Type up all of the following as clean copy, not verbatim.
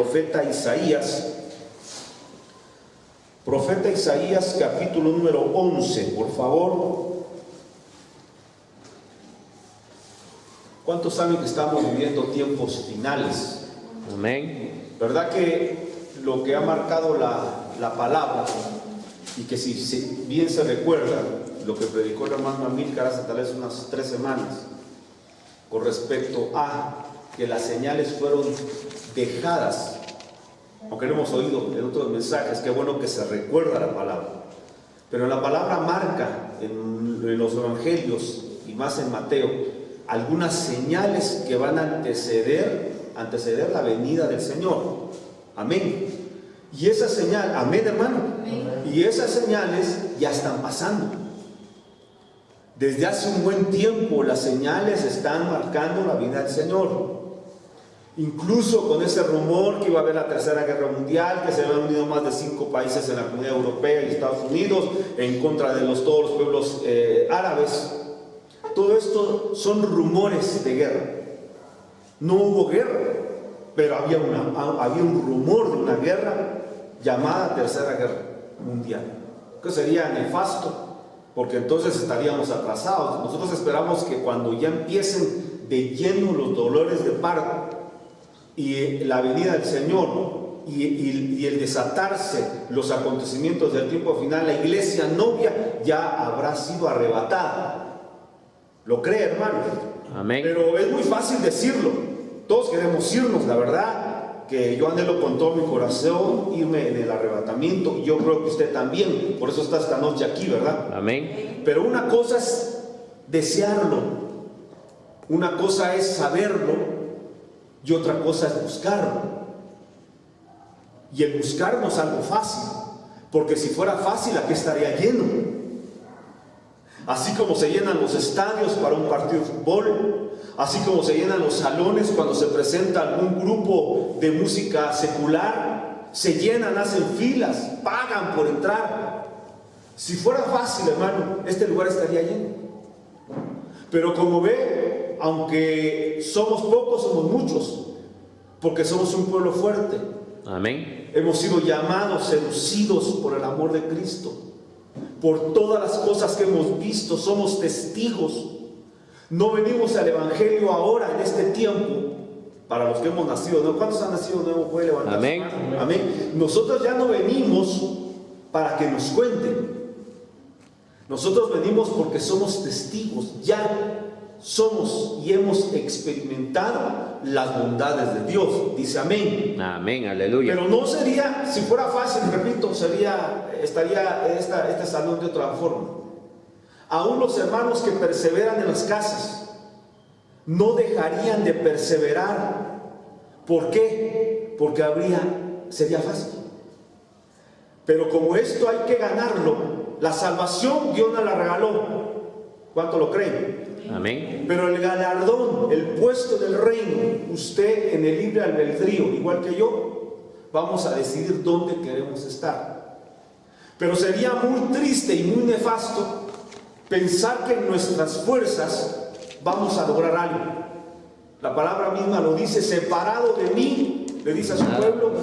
profeta Isaías. Profeta Isaías, capítulo número 11, por favor. ¿Cuántos saben que estamos viviendo tiempos finales? Amén. ¿Verdad que lo que ha marcado la palabra, y que si bien se recuerda lo que predicó el hermano Amílcar hace tal vez unas 3 semanas, con respecto a que las señales fueron dejadas, aunque no hemos oído en otros mensajes, qué bueno que se recuerda la palabra, pero la palabra marca en los evangelios y más en Mateo algunas señales que van a anteceder la venida del Señor. Amén. Y esa señal, amén, hermano. Amén. Y esas señales ya están pasando. Desde hace un buen tiempo las señales están marcando la vida del Señor. Incluso con ese rumor que iba a haber la tercera guerra mundial, que se habían unido más de 5 países en la Comunidad Europea y Estados Unidos en contra de todos los pueblos árabes. Todo esto son rumores de guerra. No hubo guerra, pero había un rumor de una guerra llamada Tercera Guerra Mundial, que sería nefasto, porque entonces estaríamos atrasados. Nosotros esperamos que cuando ya empiecen de lleno los dolores de parto y la venida del Señor y el desatarse los acontecimientos del tiempo final, la iglesia novia ya habrá sido arrebatada. ¿Lo cree, hermano? Amén. Pero es muy fácil decirlo. Todos queremos irnos, la verdad, que yo anhelo con todo mi corazón irme en el arrebatamiento, y yo creo que usted también, por eso está esta noche aquí, ¿verdad? Amén. Pero una cosa es desearlo, una cosa es saberlo, y otra cosa es buscarlo. Y el buscar no es algo fácil, porque si fuera fácil, aquí estaría lleno. Así como se llenan los estadios para un partido de fútbol, así como se llenan los salones cuando se presenta algún grupo de música secular, se llenan, hacen filas, pagan por entrar. Si fuera fácil, hermano, este lugar estaría lleno. Pero como ve, aunque somos pocos, somos muchos, porque somos un pueblo fuerte. Amén. Hemos sido llamados, seducidos por el amor de Cristo. Por todas las cosas que hemos visto, somos testigos. No venimos al Evangelio ahora, en este tiempo, para los que hemos nacido nuevo. ¿Cuántos han nacido nuevo? Puede levantar. Amén. Amén. Nosotros ya no venimos para que nos cuenten. Nosotros venimos porque somos testigos. Ya somos y hemos experimentado las bondades de Dios. Dice amén. Amén, aleluya. Pero no sería, si fuera fácil, repito, estaría este salón de otra forma. Aún los hermanos que perseveran en las casas no dejarían de perseverar. ¿Por qué? Porque sería fácil. Pero como esto hay que ganarlo, la salvación Dios nos la regaló. ¿Cuánto lo creen? Amén. Pero el galardón, el puesto del reino, usted en el libre albedrío, igual que yo, vamos a decidir dónde queremos estar. Pero sería muy triste y muy nefasto pensar que en nuestras fuerzas vamos a lograr algo. La palabra misma lo dice: separado de mí, le dice a su pueblo,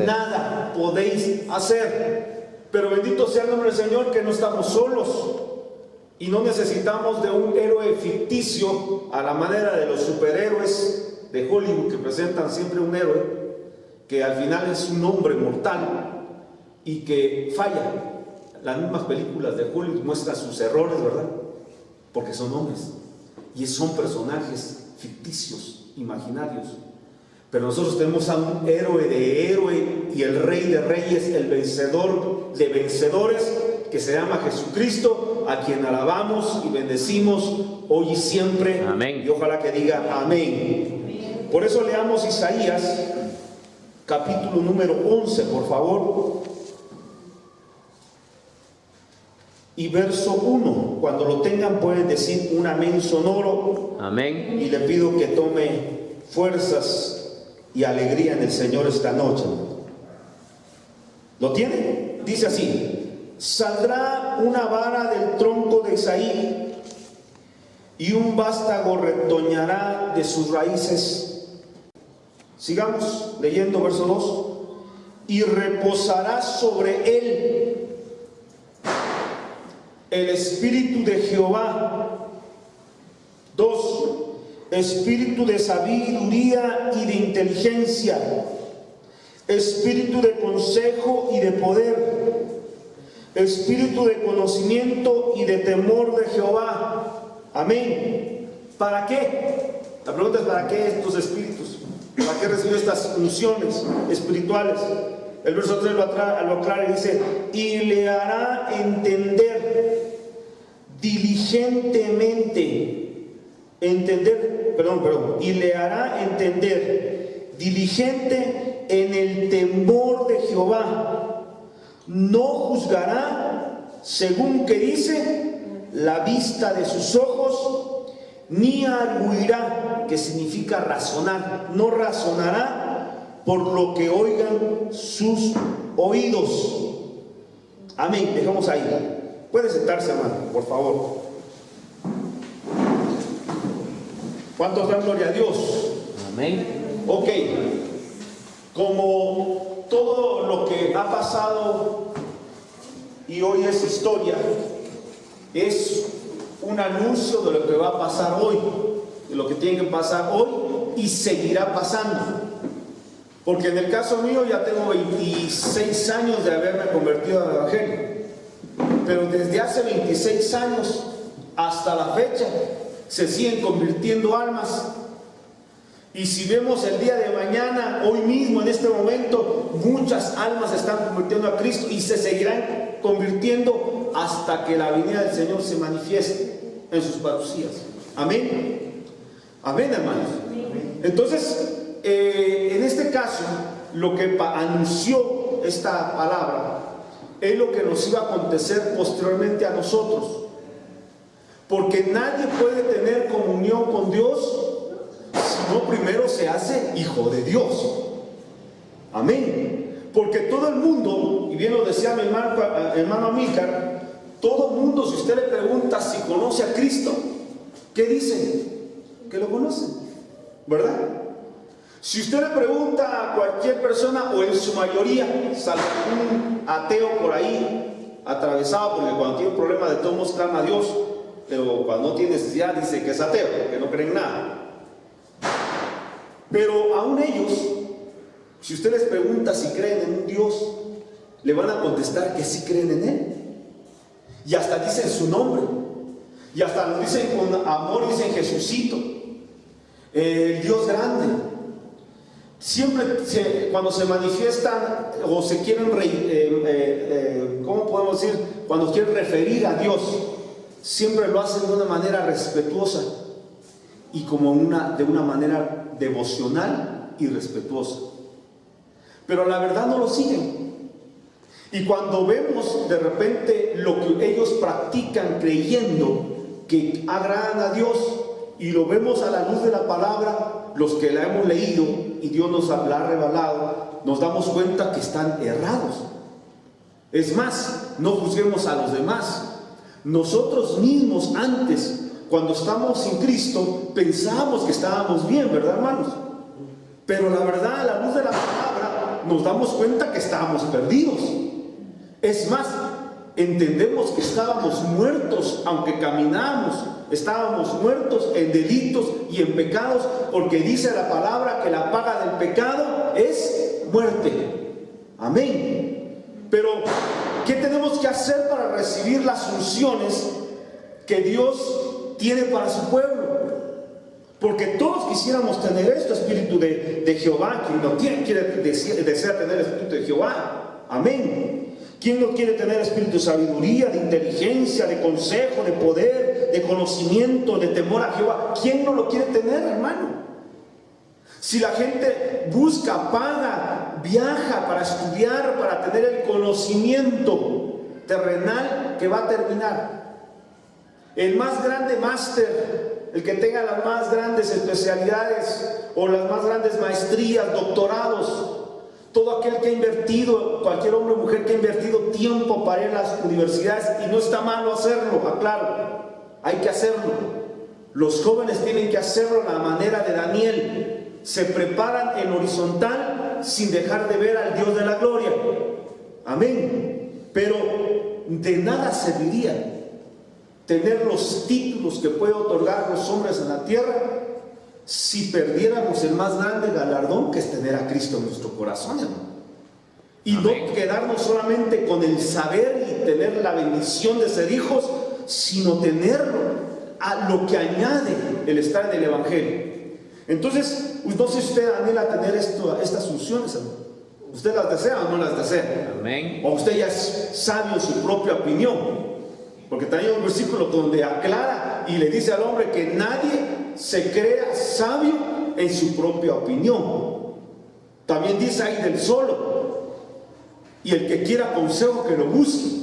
nada podéis hacer. Pero bendito sea el nombre del Señor, que no estamos solos. Y no necesitamos de un héroe ficticio a la manera de los superhéroes de Hollywood, que presentan siempre un héroe que al final es un hombre mortal y que falla. Las mismas películas de Hollywood muestran sus errores, ¿verdad? Porque son hombres y son personajes ficticios, imaginarios. Pero nosotros tenemos a un héroe de héroe y el rey de reyes, el vencedor de vencedores, que se llama Jesucristo, a quien alabamos y bendecimos hoy y siempre. Amén. Y ojalá que diga amén. Por eso leamos Isaías capítulo número 11, por favor, y verso 1. Cuando lo tengan pueden decir un amén sonoro. Amén. Y le pido que tome fuerzas y alegría en el Señor esta noche. ¿Lo tiene? Dice así: saldrá una vara del tronco de Isaí, y un vástago retoñará de sus raíces. Sigamos leyendo verso 2. Y reposará sobre él el espíritu de Jehová. 2. Espíritu de sabiduría y de inteligencia, espíritu de consejo y de poder, espíritu de conocimiento y de temor de Jehová. Amén. ¿Para qué? La pregunta es: ¿para qué estos espíritus? ¿Para qué recibe estas unciones espirituales? El verso 3 lo aclara y dice: y le hará entender diligentemente, y le hará entender diligente en el temor de Jehová. No juzgará según que dice la vista de sus ojos, ni arguirá, que significa razonar. No razonará por lo que oigan sus oídos. Amén. Dejamos ahí. Puede sentarse, hermano, por favor. ¿Cuántos dan gloria a Dios? Amén. Ok. Como todo lo que ha pasado y hoy es historia, es un anuncio de lo que va a pasar hoy, de lo que tiene que pasar hoy y seguirá pasando. Porque en el caso mío ya tengo 26 años de haberme convertido al Evangelio, pero desde hace 26 años hasta la fecha se siguen convirtiendo almas. Y si vemos el día de mañana, hoy mismo, en este momento, muchas almas se están convirtiendo a Cristo y se seguirán convirtiendo hasta que la venida del Señor se manifieste en sus parucías. Amén. Amén, hermanos. Entonces, en este caso, lo que anunció esta palabra es lo que nos iba a acontecer posteriormente a nosotros. Porque nadie puede tener comunión con Dios si no primero se hace hijo de Dios. Amén. Porque todo el mundo, y bien lo decía mi hermano Amílcar, todo el mundo, si usted le pregunta si conoce a Cristo, ¿qué dicen? Que lo conocen, ¿verdad? Si usted le pregunta a cualquier persona, o en su mayoría, salvo un ateo por ahí atravesado, porque cuando tiene un problema de todos modos clama a Dios, pero cuando no tiene necesidad dice que es ateo, que no cree en nada. Pero aún ellos, si usted les pregunta si creen en un Dios, le van a contestar que sí creen en Él. Y hasta dicen su nombre. Y hasta lo dicen con amor, dicen Jesucito, el Dios grande. Siempre cuando se manifiestan o se quieren, ¿cómo podemos decir? Cuando quieren referir a Dios, siempre lo hacen de una manera respetuosa y como de una manera devocional y respetuosa. Pero la verdad no lo siguen. Y cuando vemos de repente lo que ellos practican creyendo que agradan a Dios, y lo vemos a la luz de la palabra, los que la hemos leído y Dios nos la ha revelado, nos damos cuenta que están errados. Es más, no juzguemos a los demás. Nosotros mismos antes, cuando estábamos sin Cristo, pensábamos que estábamos bien, ¿verdad, hermanos? Pero la verdad, a la luz de la palabra, nos damos cuenta que estábamos perdidos. Es más, entendemos que estábamos muertos, aunque caminábamos, estábamos muertos en delitos y en pecados, porque dice la palabra que la paga del pecado es muerte. Amén. Pero ¿qué tenemos que hacer para recibir las unciones que Dios tiene para su pueblo? Porque todos quisiéramos tener este espíritu de Jehová. Quien no desea tener el espíritu de Jehová. Amén. ¿Quién no quiere tener espíritu de sabiduría, de inteligencia, de consejo, de poder, de conocimiento, de temor a Jehová? ¿Quién no lo quiere tener, hermano? Si la gente busca, paga, viaja para estudiar, para tener el conocimiento terrenal que va a terminar. El más grande máster, el que tenga las más grandes especialidades o las más grandes maestrías, doctorados, todo aquel que ha invertido, cualquier hombre o mujer que ha invertido tiempo para ir a las universidades, y no está malo hacerlo, aclaro, hay que hacerlo. Los jóvenes tienen que hacerlo a la manera de Daniel, se preparan en horizontal sin dejar de ver al Dios de la gloria. Amén. Pero de nada serviría tener los títulos que puede otorgar los hombres en la tierra si perdiéramos el más grande galardón, que es tener a Cristo en nuestro corazón, hermano. Y amén, no quedarnos solamente con el saber y tener la bendición de ser hijos, sino tenerlo a lo que añade el estar en el Evangelio. Entonces, no sé si usted anhela tener estas funciones, hermano. ¿Usted las desea o no las desea? amén, O usted ya es sabio en su propia opinión. Porque también hay un versículo donde aclara y le dice al hombre que nadie se crea sabio en su propia opinión. También dice ahí del solo. Y el que quiera consejo, que lo busque.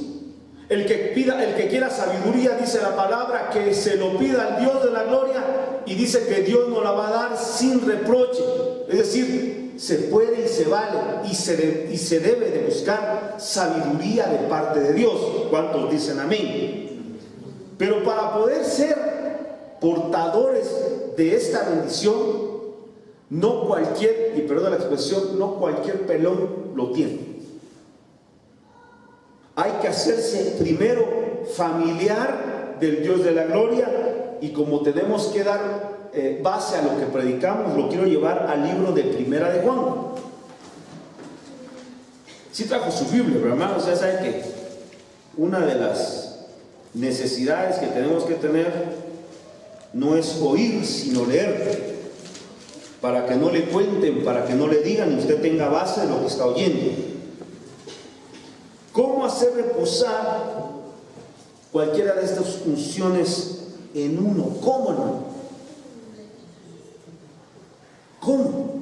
El que quiera sabiduría, dice la palabra, que se lo pida al Dios de la gloria, y dice que Dios nos la va a dar sin reproche. Es decir, se puede y se vale y se debe de buscar sabiduría de parte de Dios. ¿Cuántos dicen amén? Pero para poder ser portadores de esta bendición, no cualquier, y perdón la expresión, no cualquier pelón lo tiene. Hay que hacerse primero familiar del Dios de la gloria, y como tenemos que dar base a lo que predicamos, lo quiero llevar al libro de Primera de Juan. Sí trajo su Biblia, pero hermanos, ya saben que una de las necesidades que tenemos que tener no es oír, sino leer, para que no le cuenten, para que no le digan, y usted tenga base de lo que está oyendo. ¿Cómo hacer reposar cualquiera de estas funciones en uno? ¿Cómo, hermano? ¿Cómo?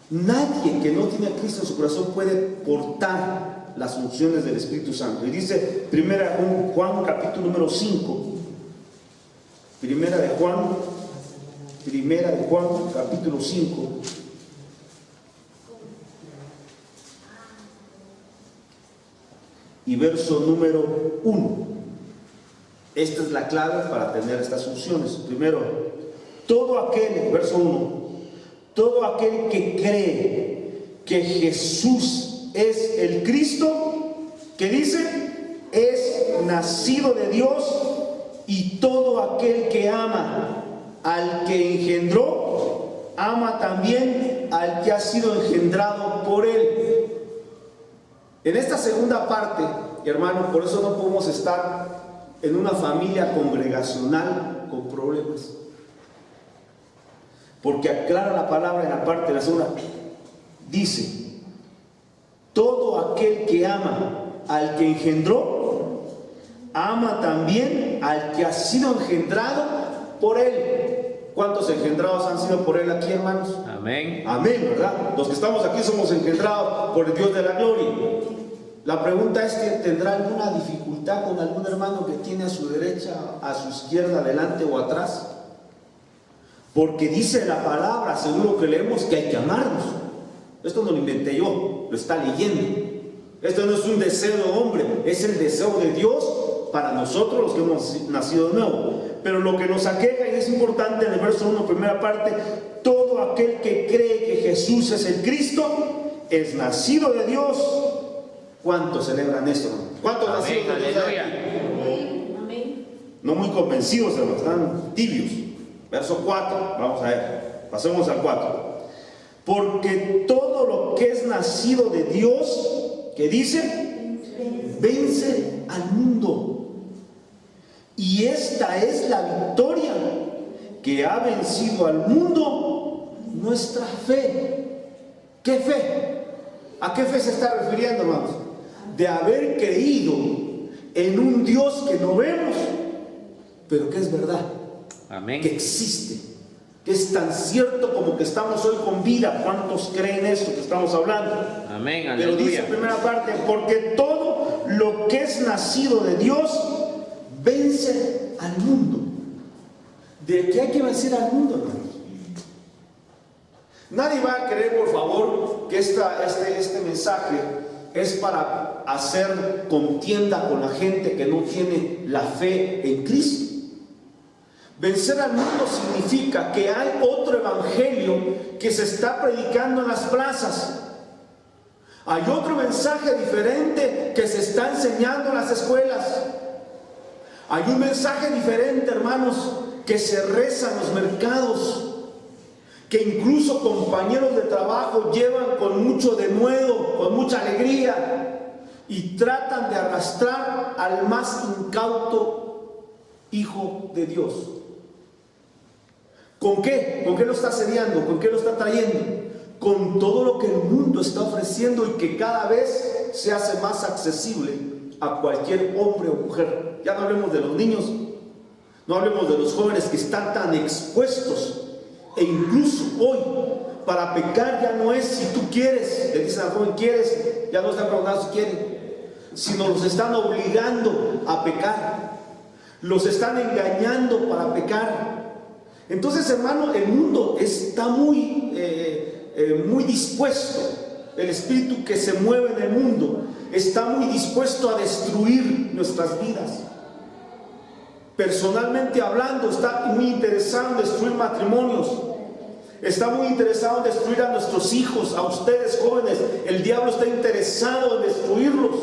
Nadie que no tiene a Cristo en su corazón puede portar las funciones del Espíritu Santo. Y dice Primera de Juan, capítulo número 5. Primera de Juan, capítulo 5. Y verso número 1. Esta es la clave para tener estas funciones. Primero, todo aquel, verso 1, todo aquel que cree que Jesús es el Cristo, que dice, es nacido de Dios, y todo aquel que ama al que engendró, ama también al que ha sido engendrado por él. En esta segunda parte, hermano, por eso no podemos estar en una familia congregacional con problemas, porque aclara la palabra en la parte de la segunda. Dice, todo aquel que ama al que engendró, ama también al que ha sido engendrado por él. ¿Cuántos engendrados han sido por él aquí, hermanos? amén, Amén, ¿verdad? Los que estamos aquí somos engendrados por el Dios de la gloria. La pregunta es que ¿tendrá alguna dificultad con algún hermano que tiene a su derecha, a su izquierda, adelante o atrás? Porque dice la palabra, seguro que leemos, que hay que amarnos. Esto no lo inventé yo, lo está leyendo. Esto no es un deseo de hombre, es el deseo de Dios para nosotros los que hemos nacido de nuevo. Pero lo que nos aqueja, y es importante en el verso 1, primera parte, todo aquel que cree que Jesús es el Cristo, es nacido de Dios. ¿Cuántos celebran esto? ¿Cuántos amén, nacidos de Dios hay aquí? Amén. No muy convencidos, hermanos, están tibios. Verso 4, vamos a ver, pasemos al 4. Porque todo lo que es nacido de Dios, ¿qué dice? Vence al mundo. Y esta es la victoria que ha vencido al mundo, nuestra fe. ¿Qué fe? ¿A qué fe se está refiriendo, hermanos? De haber creído en un Dios que no vemos, pero que es verdad, amén, que existe, que es tan cierto como que estamos hoy con vida. ¿Cuántos creen esto que estamos hablando? amén, Pero dice aleluya, en primera parte, porque todo lo que es nacido de Dios vence al mundo. ¿De qué hay que vencer al mundo, hermanos? Nadie va a creer, por favor, que este mensaje es para hacer contienda con la gente que no tiene la fe en Cristo. Vencer al mundo significa que hay otro evangelio que se está predicando en las plazas. Hay otro mensaje diferente que se está enseñando en las escuelas. Hay un mensaje diferente, hermanos, que se reza en los mercados, que incluso compañeros de trabajo llevan con mucho denuedo, con mucha alegría, y tratan de arrastrar al más incauto hijo de Dios. ¿Con qué? ¿Con qué lo está asediando? ¿Con qué lo está trayendo? Con todo lo que el mundo está ofreciendo y que cada vez se hace más accesible a cualquier hombre o mujer. Ya no hablemos de los niños, no hablemos de los jóvenes que están tan expuestos. E incluso hoy, para pecar ya no es si tú quieres, le dicen al joven, ¿quieres? Ya no están preguntando si quieren, sino los están obligando a pecar, los están engañando para pecar. Entonces, hermano, el mundo está muy dispuesto, el espíritu que se mueve en el mundo está muy dispuesto a destruir nuestras vidas. Personalmente hablando, está muy interesado en destruir matrimonios, está muy interesado en destruir a nuestros hijos, a ustedes jóvenes. El diablo está interesado en destruirlos.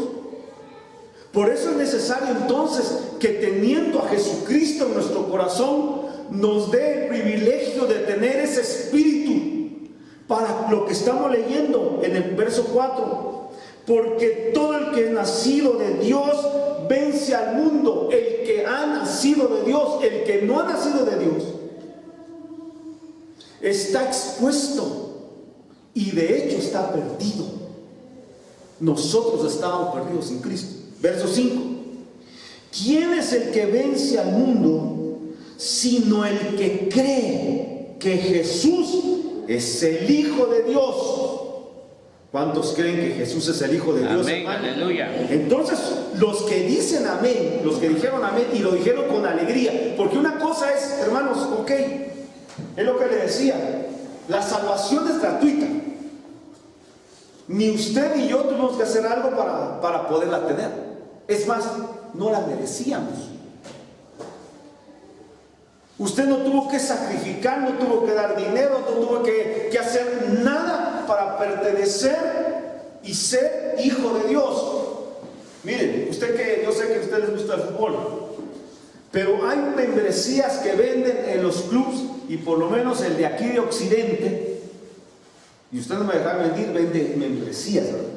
Por eso es necesario entonces que, teniendo a Jesucristo en nuestro corazón, nos dé el privilegio de tener ese espíritu para lo que estamos leyendo en el verso 4. Porque todo el que es nacido de Dios vence al mundo. El que ha nacido de Dios, el que no ha nacido de Dios, está expuesto y de hecho está perdido. Nosotros estábamos perdidos sin Cristo. Verso 5. ¿Quién es el que vence al mundo sino el que cree que Jesús es el Hijo de Dios? ¿Cuántos creen que Jesús es el Hijo de Dios? Amén, aleluya. Entonces, los que dicen amén, los que dijeron amén y lo dijeron con alegría, porque una cosa es, hermanos, ok, es lo que le decía, la salvación es gratuita. Ni usted ni yo tuvimos que hacer algo para poderla tener. Es más, no la merecíamos. Usted no tuvo que sacrificar, no tuvo que dar dinero, no tuvo que hacer nada para pertenecer y ser hijo de Dios. Miren, yo sé que a ustedes les gusta el fútbol, pero hay membresías que venden en los clubes, y por lo menos el de aquí de Occidente, y usted no me deja mentir, vende membresías, ¿verdad?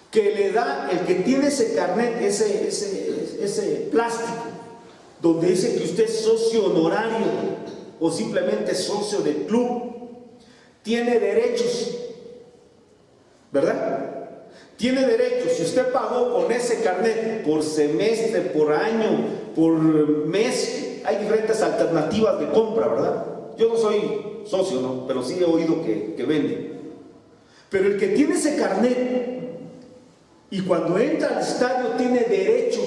Que le da, el que tiene ese carnet, ese plástico, donde dice que usted es socio honorario o simplemente socio del club, tiene derechos, ¿verdad? Tiene derechos. Si usted pagó con ese carnet por semestre, por año, por mes, hay diferentes alternativas de compra, ¿verdad? Yo no soy socio, ¿no? Pero sí he oído que venden. Pero el que tiene ese carnet y cuando entra al estadio tiene derecho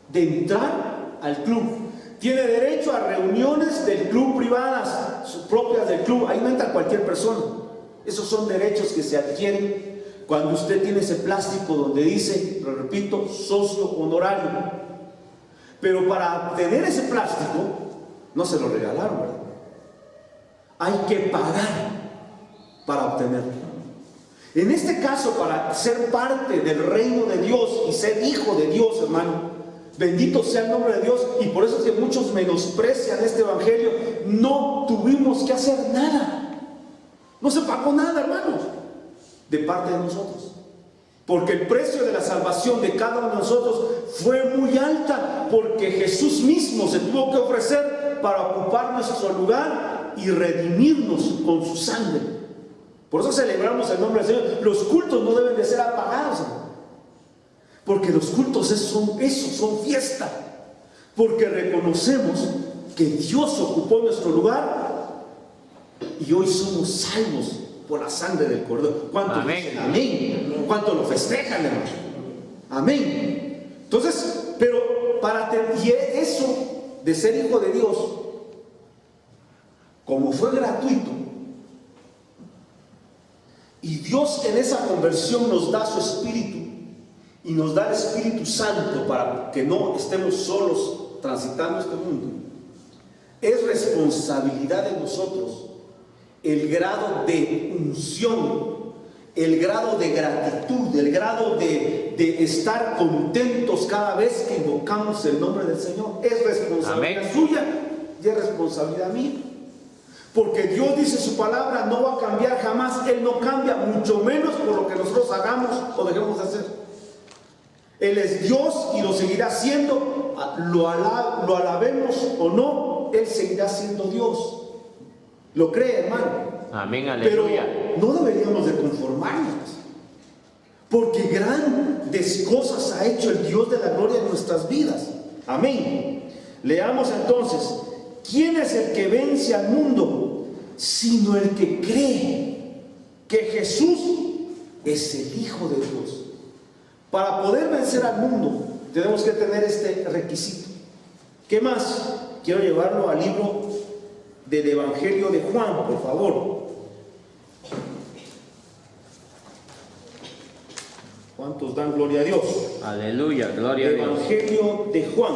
de entrar al club, tiene derecho a reuniones del club privadas, propias del club. Ahí no entra cualquier persona. Esos son derechos que se adquieren cuando usted tiene ese plástico donde dice, lo repito, socio honorario. Pero para obtener ese plástico no se lo regalaron, ¿verdad? Hay que pagar para obtenerlo. En este caso, para ser parte del reino de Dios y ser hijo de Dios, hermano, bendito sea el nombre de Dios. Y por eso es que muchos menosprecian este evangelio. No tuvimos que hacer nada, no se pagó nada, hermanos, de parte de nosotros, porque el precio de la salvación de cada uno de nosotros fue muy alta, porque Jesús mismo se tuvo que ofrecer para ocupar nuestro lugar y redimirnos con su sangre. Por eso celebramos el nombre del Señor. Los cultos no deben de ser apagados, hermano, porque los cultos son fiesta, porque reconocemos que Dios ocupó nuestro lugar y hoy somos salvos por la sangre del Cordero. ¿Cuántos dicen amén? ¿Cuántos lo festejan, hermano? Amén. Entonces, pero para tener eso de ser hijo de Dios, como fue gratuito, y Dios en esa conversión nos da su Espíritu y nos da el Espíritu Santo para que no estemos solos transitando este mundo, es responsabilidad de nosotros el grado de unción, el grado de gratitud, el grado de estar contentos cada vez que invocamos el nombre del Señor. Es responsabilidad suya y es responsabilidad mía. Porque Dios dice su palabra, no va a cambiar jamás. Él no cambia, mucho menos por lo que nosotros hagamos o dejemos de hacer. Él es Dios y lo seguirá siendo, lo alabemos o no, Él seguirá siendo Dios. ¿Lo cree, hermano? Amén, Pero aleluya. no deberíamos de conformarnos, porque grandes cosas ha hecho el Dios de la gloria en nuestras vidas. Amén. Leamos entonces, ¿quién es el que vence al mundo? Sino el que cree que Jesús es el Hijo de Dios. Para poder vencer al mundo tenemos que tener este requisito. ¿Qué más? Quiero llevarlo al libro del Evangelio de Juan, por favor. ¿Cuántos dan gloria a Dios? Aleluya, gloria a Dios. Evangelio de Juan,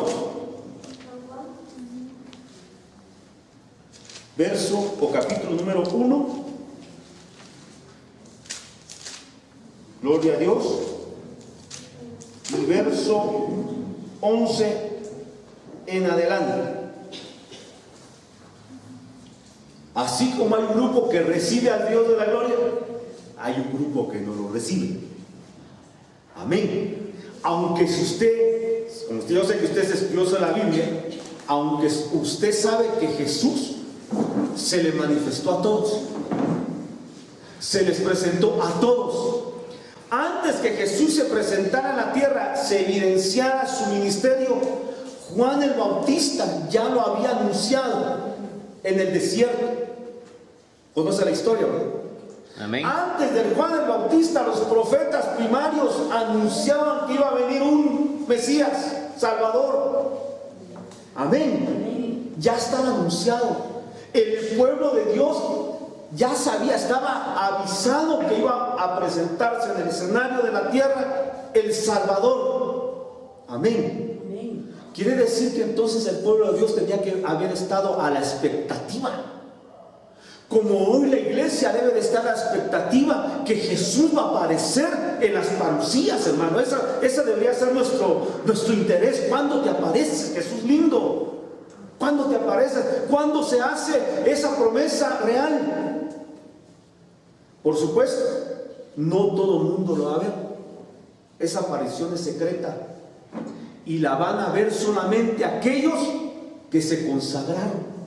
verso o capítulo número 1. Gloria a Dios. Y verso 11 en adelante. Así como hay un grupo que recibe al Dios de la gloria, hay un grupo que no lo recibe. Amén. Aunque si usted, yo sé que usted es estudioso de la Biblia, aunque usted sabe que Jesús se le manifestó a todos, se les presentó a todos. Antes que Jesús se presentara en la tierra, se evidenciara su ministerio, Juan el Bautista ya lo había anunciado en el desierto. ¿Conoce la historia, verdad? Amén. Antes de Juan el Bautista, los profetas primarios anunciaban que iba a venir un Mesías, Salvador. Amén. Ya estaba anunciado. El pueblo de Dios ya sabía, estaba avisado que iba a presentarse en el escenario de la tierra el Salvador. Amén. Amén. Quiere decir que entonces el pueblo de Dios tenía que haber estado a la expectativa. Como hoy la iglesia debe de estar a la expectativa que Jesús va a aparecer en las parucías, hermano. Esa debería ser nuestro interés. ¿Cuándo te apareces, Jesús lindo? ¿Cuándo te apareces? ¿Cuándo se hace esa promesa real? Por supuesto, no todo el mundo lo va a ver. Esa aparición es secreta y la van a ver solamente aquellos que se consagraron.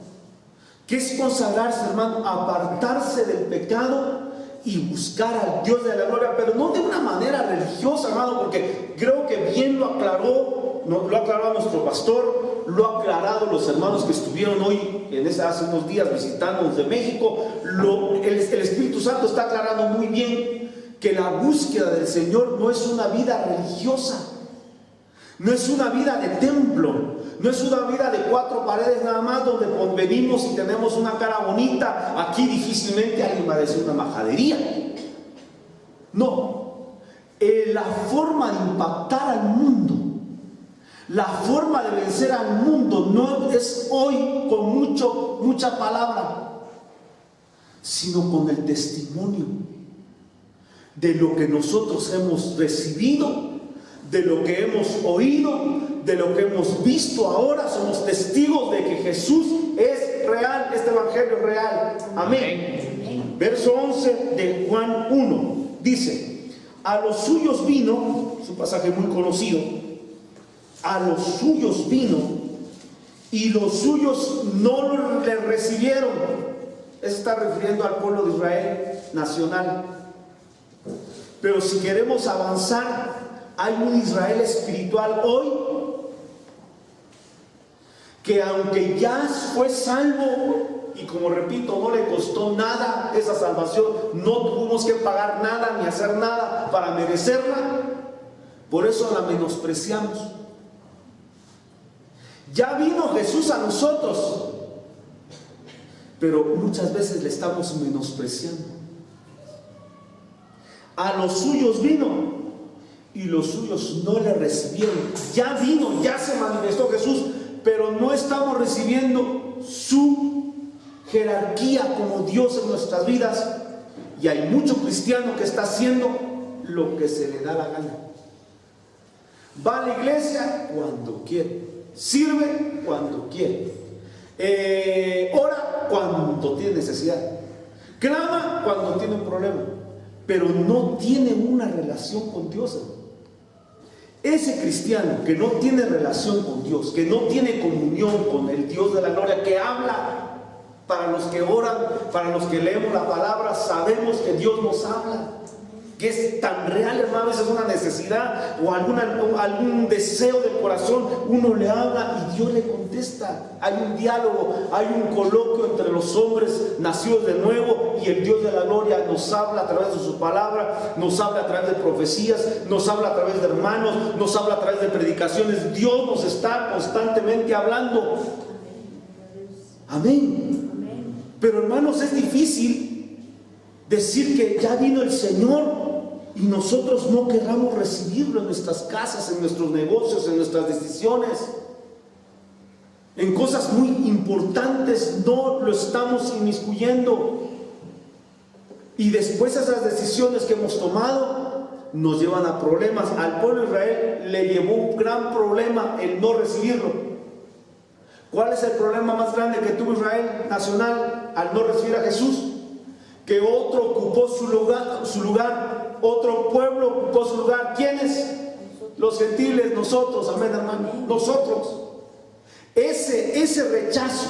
¿Qué es consagrarse, hermano? Apartarse del pecado y buscar al Dios de la gloria, pero no de una manera religiosa, hermano, porque creo que bien lo aclaró nuestro pastor, lo ha aclarado los hermanos que estuvieron hoy, hace unos días, visitándonos de México. El Espíritu Santo está aclarando muy bien que la búsqueda del Señor no es una vida religiosa, no es una vida de templo, no es una vida de 4 paredes nada más donde venimos y tenemos una cara bonita. Aquí difícilmente alguien va a decir una majadería. No, la forma de impactar al mundo, la forma de vencer al mundo no es hoy con mucha palabra, sino con el testimonio de lo que nosotros hemos recibido, de lo que hemos oído, de lo que hemos visto ahora. Somos testigos de que Jesús es real, este evangelio es real. Amén. Verso 11 de Juan 1 dice: a los suyos vino, es un pasaje muy conocido, a los suyos vino y los suyos no le recibieron. Eso está refiriendo al pueblo de Israel nacional. Pero si queremos avanzar, hay un Israel espiritual hoy que, aunque ya fue salvo, y como repito, no le costó nada esa salvación, no tuvimos que pagar nada ni hacer nada para merecerla, por eso la menospreciamos. Ya vino Jesús a nosotros, pero muchas veces le estamos menospreciando. A los suyos vino y los suyos no le recibieron. Ya vino, ya se manifestó Jesús, pero no estamos recibiendo su jerarquía como Dios en nuestras vidas, y hay mucho cristiano que está haciendo lo que se le da la gana. Va a la iglesia cuando quiere, sirve cuando quiere, ora cuando tiene necesidad, clama cuando tiene un problema, pero no tiene una relación con Dios. Ese cristiano que no tiene relación con Dios, que no tiene comunión con el Dios de la gloria, que habla para los que oran, para los que leemos la palabra, sabemos que Dios nos habla, que es tan real, hermano. A veces una necesidad o algún deseo del corazón, uno le habla y Dios le contesta. Hay un diálogo, hay un coloquio entre los hombres nacidos de nuevo y el Dios de la gloria nos habla a través de su palabra, nos habla a través de profecías, nos habla a través de hermanos, nos habla a través de predicaciones. Dios nos está constantemente hablando. Amén. Pero hermanos, es difícil decir que ya vino el Señor y nosotros no querramos recibirlo en nuestras casas, en nuestros negocios, en nuestras decisiones. En cosas muy importantes no lo estamos inmiscuyendo. Y después esas decisiones que hemos tomado nos llevan a problemas. Al pueblo de Israel le llevó un gran problema el no recibirlo. ¿Cuál es el problema más grande que tuvo Israel nacional al no recibir a Jesús? Que otro ocupó su lugar, otro pueblo ocupó su lugar. ¿Quiénes? Los gentiles, nosotros, amén, hermano, nosotros. Ese rechazo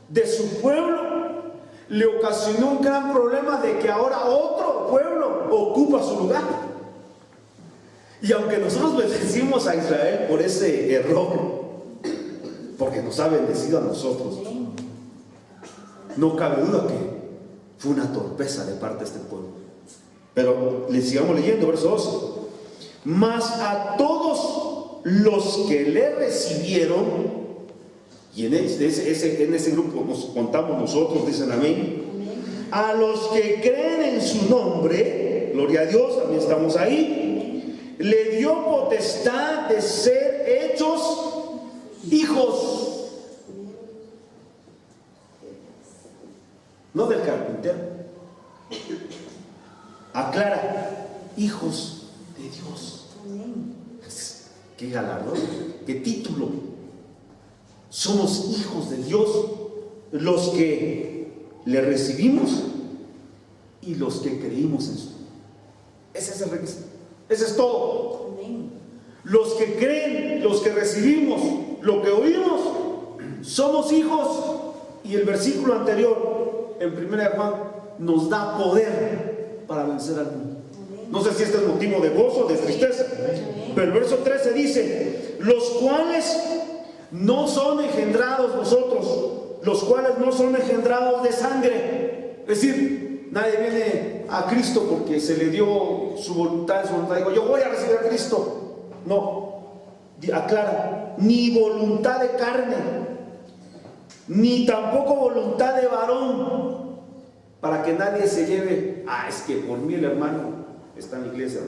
de su pueblo le ocasionó un gran problema de que ahora otro pueblo ocupa su lugar. Y aunque nosotros bendecimos a Israel por ese error, porque nos ha bendecido a nosotros, no cabe duda que fue una torpeza de parte de este pueblo. Pero le sigamos leyendo, verso 12. Mas a todos los que le recibieron, y en ese grupo nos contamos nosotros, dicen amén. A los que creen en su nombre, gloria a Dios, también estamos ahí, le dio potestad de ser hechos hijos. No del carpintero. Aclara, hijos de Dios. Qué galardón, qué título. Somos hijos de Dios, los que le recibimos y los que creímos en su nombre. Ese es el requisito. Ese es todo. Los que creen, los que recibimos, lo que oímos, somos hijos. Y el versículo anterior, en 1 Juan, nos da poder para vencer al mundo. No sé si este es motivo de gozo o de tristeza, pero el verso 13 dice: los cuales no son engendrados vosotros, los cuales no son engendrados de sangre. Es decir, nadie viene a Cristo porque se le dio su voluntad. Digo, yo voy a recibir a Cristo. No, aclara, ni voluntad de carne, ni tampoco voluntad de varón, para que nadie se lleve, es que por mí el hermano está en la iglesia,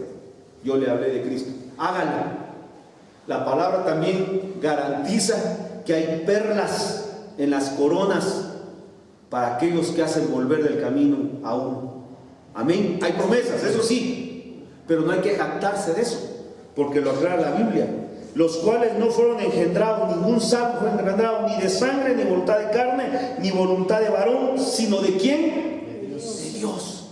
yo le hablé de Cristo. Háganlo. La palabra también garantiza que hay perlas en las coronas para aquellos que hacen volver del camino a uno. Amén. Hay promesas, eso sí, pero no hay que jactarse de eso, porque lo aclara la Biblia. Los cuales no fueron engendrados, ningún salvo fue engendrado, ni de sangre, ni voluntad de carne, ni voluntad de varón, sino ¿de quién? De Dios.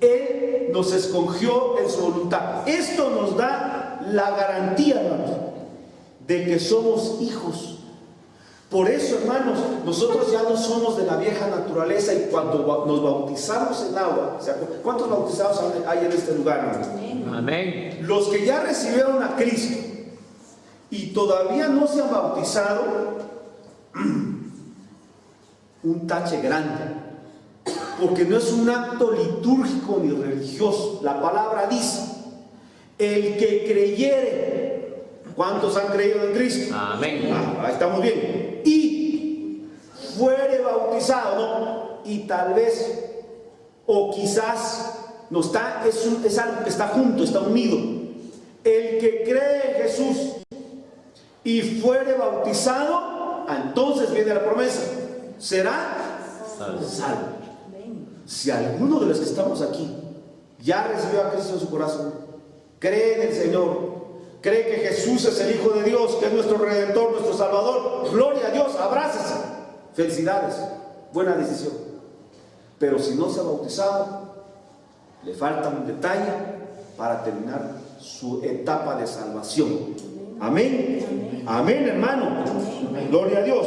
Él nos escogió en su voluntad. Esto nos da la garantía, hermanos, de que somos hijos. Por eso, hermanos, nosotros ya no somos de la vieja naturaleza, y cuando nos bautizamos en agua, ¿cuántos bautizados hay en este lugar, hermanos? Amén. Los que ya recibieron a Cristo y todavía no se han bautizado, un tache grande, porque no es un acto litúrgico ni religioso. La palabra dice: el que creyere. ¿Cuántos han creído en Cristo? Amén. Ahí estamos bien. Y fuere bautizado, ¿no? Y tal vez, o quizás no está, es algo que está junto, está unido. El que cree en Jesús y fuere bautizado, entonces viene la promesa, será salvo. Si alguno de los que estamos aquí ya recibió a Cristo en su corazón, cree en el Señor, cree que Jesús es el Hijo de Dios, que es nuestro Redentor, nuestro Salvador, gloria a Dios, abrácese, felicidades, buena decisión. Pero si no se ha bautizado, le falta un detalle para terminar su etapa de salvación. Amén. Amén, hermano. Gloria a Dios.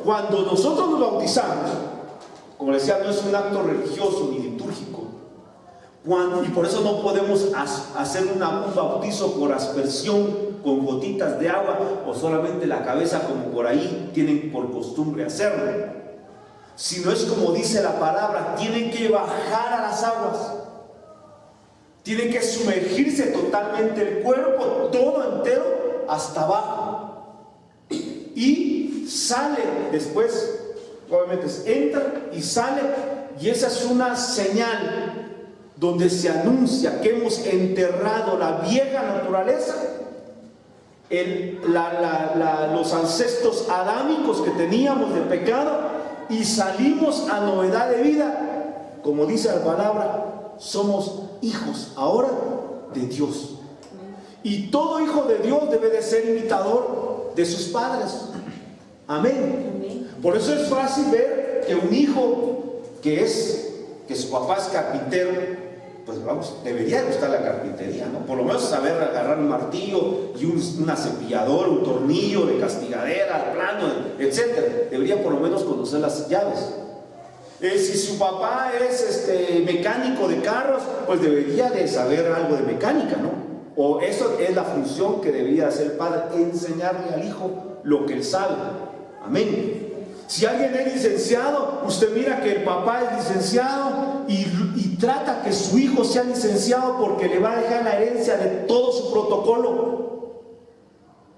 Cuando nosotros nos bautizamos, como les decía, no es un acto religioso ni litúrgico. Y por eso no podemos hacer un bautizo por aspersión con gotitas de agua o solamente la cabeza, como por ahí tienen por costumbre hacerlo. Sino es como dice la palabra, tienen que bajar a las aguas. Tienen que sumergirse totalmente el cuerpo, todo entero, hasta abajo. Y sale después, obviamente entra y sale, y esa es una señal donde se anuncia que hemos enterrado la vieja naturaleza, los ancestros adámicos que teníamos de pecado, y salimos a novedad de vida. Como dice la palabra, somos hijos ahora de Dios. Y todo hijo de Dios debe de ser imitador de sus padres. Amén. Por eso es fácil ver que un hijo que su papá es carpintero, pues vamos, debería gustar la carpintería, ¿no? Por lo menos saber agarrar un martillo y una cepilladora, un tornillo de castigadera, plano, etc. Debería por lo menos conocer las llaves. Si su papá es mecánico de carros, pues debería de saber algo de mecánica, ¿no? O eso es la función que debería hacer el padre, enseñarle al hijo lo que él sabe. Amén. Si alguien es licenciado, usted mira que el papá es licenciado y trata que su hijo sea licenciado porque le va a dejar la herencia de todo su protocolo.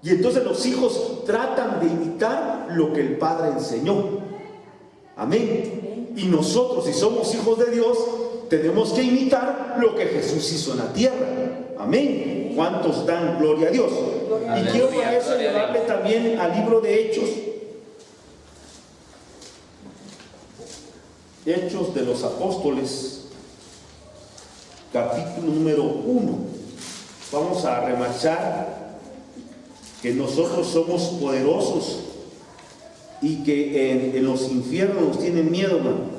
Y entonces los hijos tratan de imitar lo que el padre enseñó. Amén. Y nosotros, si somos hijos de Dios, tenemos que imitar lo que Jesús hizo en la tierra. Amén. ¿Cuántos dan gloria a Dios? Y quiero para eso llevarle también al libro de Hechos. Hechos de los Apóstoles, capítulo número 1. Vamos a remarcar que nosotros somos poderosos y que en los infiernos nos tienen miedo, hermano.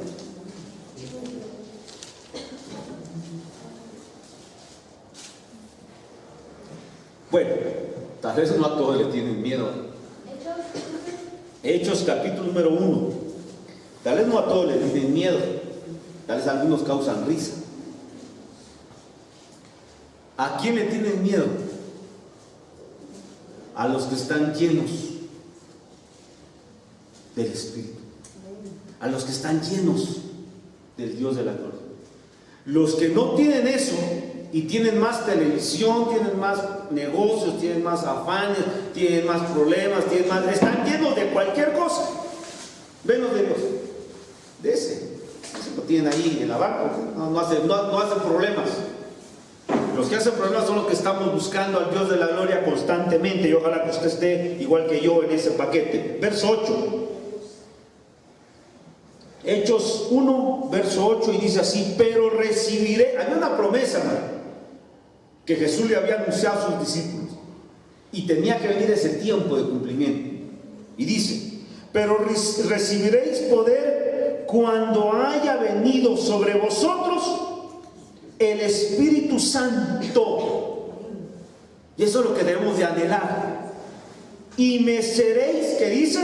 Bueno, tal vez no a todos le tienen miedo. Hechos capítulo número 1. Tal vez no a todos les tienen miedo, tal vez algunos causan risa. ¿A quién le tienen miedo? A los que están llenos del Espíritu, a los que están llenos del Dios de la gloria. Los que no tienen eso y tienen más televisión, tienen más negocios, tienen más afanes, tienen más problemas, están llenos de cualquier cosa, menos de Dios. De ese lo tienen ahí en la banca, no hacen problemas. Los que hacen problemas son los que estamos buscando al Dios de la gloria constantemente, y ojalá que usted esté igual que yo en ese paquete. Verso 8. Hechos 1, verso 8, y dice así: pero recibiré. Había una promesa, hermano, que Jesús le había anunciado a sus discípulos, y tenía que venir ese tiempo de cumplimiento. Y dice: pero recibiréis poder cuando haya venido sobre vosotros el Espíritu Santo. Y eso es lo que debemos de anhelar. Y me seréis, ¿qué dice?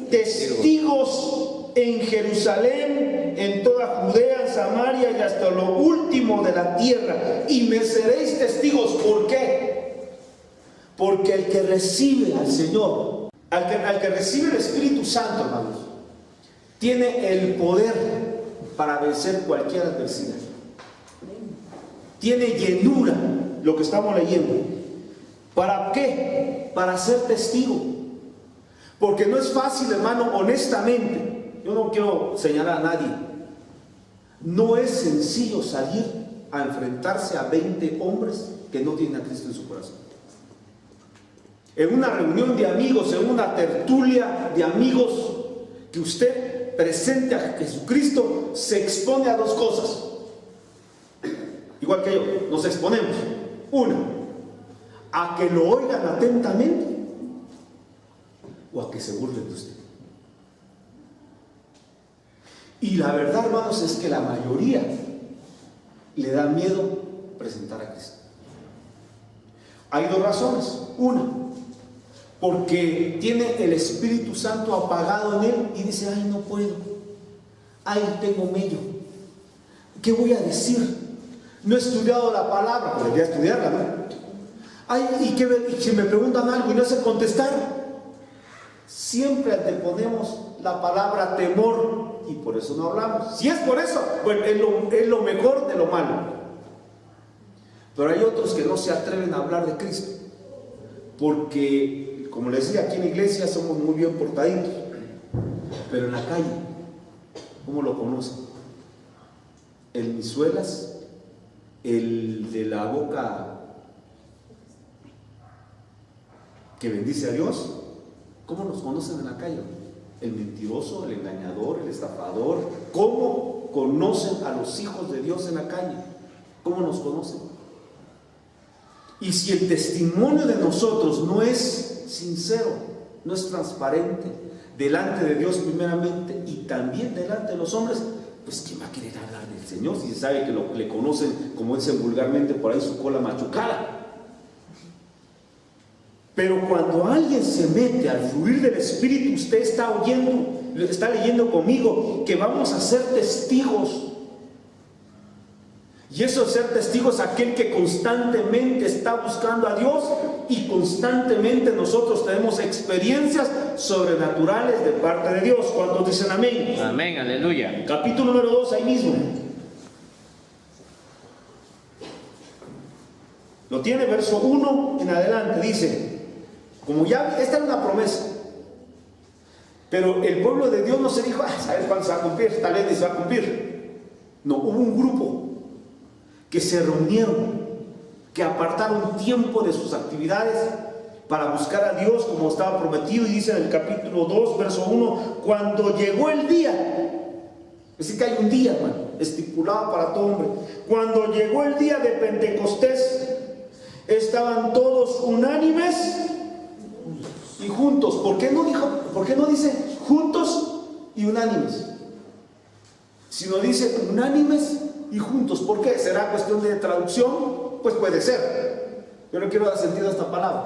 Testigos en Jerusalén, en toda Judea, en Samaria y hasta lo último de la tierra. Y me seréis testigos. ¿Por qué? Porque el que recibe al Señor, al que recibe el Espíritu Santo, hermanos, tiene el poder para vencer cualquier adversidad. Tiene llenura, lo que estamos leyendo. ¿Para qué? Para ser testigo. Porque no es fácil, hermano, honestamente. Yo no quiero señalar a nadie. No es sencillo salir a enfrentarse a 20 hombres que no tienen a Cristo en su corazón. En una reunión de amigos, en una tertulia de amigos, que usted presente a Jesucristo se expone a dos cosas. Igual que yo, nos exponemos. Una, a que lo oigan atentamente o a que se burlen de usted. Y la verdad, hermanos, es que la mayoría le da miedo presentar a Cristo. Hay dos razones. Una, porque tiene el Espíritu Santo apagado en él y dice: ay, no puedo, ay, tengo mello, ¿qué voy a decir? No he estudiado la palabra, pero debería estudiarla, ¿no? Ay, y si me preguntan algo y no sé contestar. Siempre anteponemos la palabra temor y por eso no hablamos. Si es por eso, bueno, es lo mejor de lo malo. Pero hay otros que no se atreven a hablar de Cristo porque, como les decía, aquí en la iglesia somos muy bien portaditos, pero en la calle, ¿cómo lo conocen? El Misuelas, el de la boca que bendice a Dios, ¿cómo nos conocen en la calle? El mentiroso, el engañador, el estafador. ¿Cómo conocen a los hijos de Dios en la calle? ¿Cómo nos conocen? Y si el testimonio de nosotros no es sincero, no es transparente delante de Dios primeramente y también delante de los hombres, pues ¿quién va a querer hablar del Señor si se sabe que le conocen, como dicen vulgarmente por ahí, su cola machucada? Pero cuando alguien se mete al fluir del Espíritu, usted está oyendo, está leyendo conmigo que vamos a ser testigos. Y eso de ser testigo es aquel que constantemente está buscando a Dios y constantemente nosotros tenemos experiencias sobrenaturales de parte de Dios. ¿Cuántos dicen amén? Amén, aleluya. Capítulo número 2, ahí mismo. Lo tiene, verso 1 en adelante, dice, como ya, esta es una promesa, pero el pueblo de Dios no se dijo: ¿sabes cuándo se va a cumplir? Tal vez ni se va a cumplir. No, hubo un grupo que se reunieron, que apartaron tiempo de sus actividades para buscar a Dios como estaba prometido. Y dice en el capítulo 2, verso 1, cuando llegó el día, es decir, que hay un día, hermano, estipulado para todo hombre. Cuando llegó el día de Pentecostés, estaban todos unánimes y juntos. ¿Por qué no dice juntos y unánimes? Sino dice unánimes y juntos. ¿Por qué? ¿Será cuestión de traducción? Pues puede ser. Yo le quiero dar sentido a esta palabra.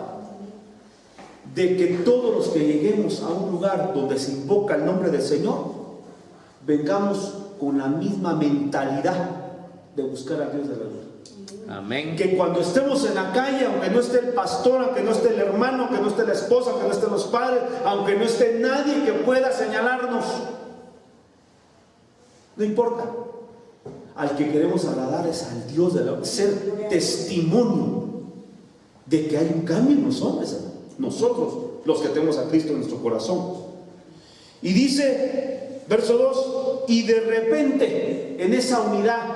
De que todos los que lleguemos a un lugar donde se invoca el nombre del Señor, vengamos con la misma mentalidad de buscar a Dios de la luz. Amén. Que cuando estemos en la calle, aunque no esté el pastor, aunque no esté el hermano, aunque no esté la esposa, aunque no estén los padres, aunque no esté nadie que pueda señalarnos, no importa. Al que queremos agradar es al Dios de la luz, ser testimonio de que hay un cambio en los hombres, nosotros, los que tenemos a Cristo en nuestro corazón. Y dice, verso 2, y de repente, en esa unidad,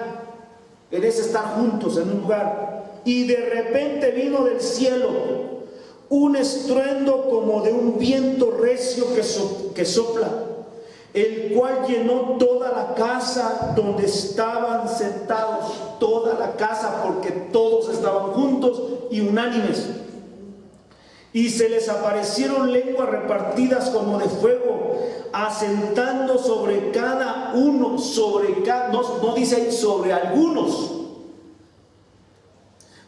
en ese estar juntos en un lugar, y de repente vino del cielo un estruendo como de un viento recio que sopla, el cual llenó toda la casa donde estaban sentados, toda la casa, porque todos estaban juntos y unánimes. Y se les aparecieron lenguas repartidas como de fuego, asentando sobre cada uno, no dice ahí sobre algunos.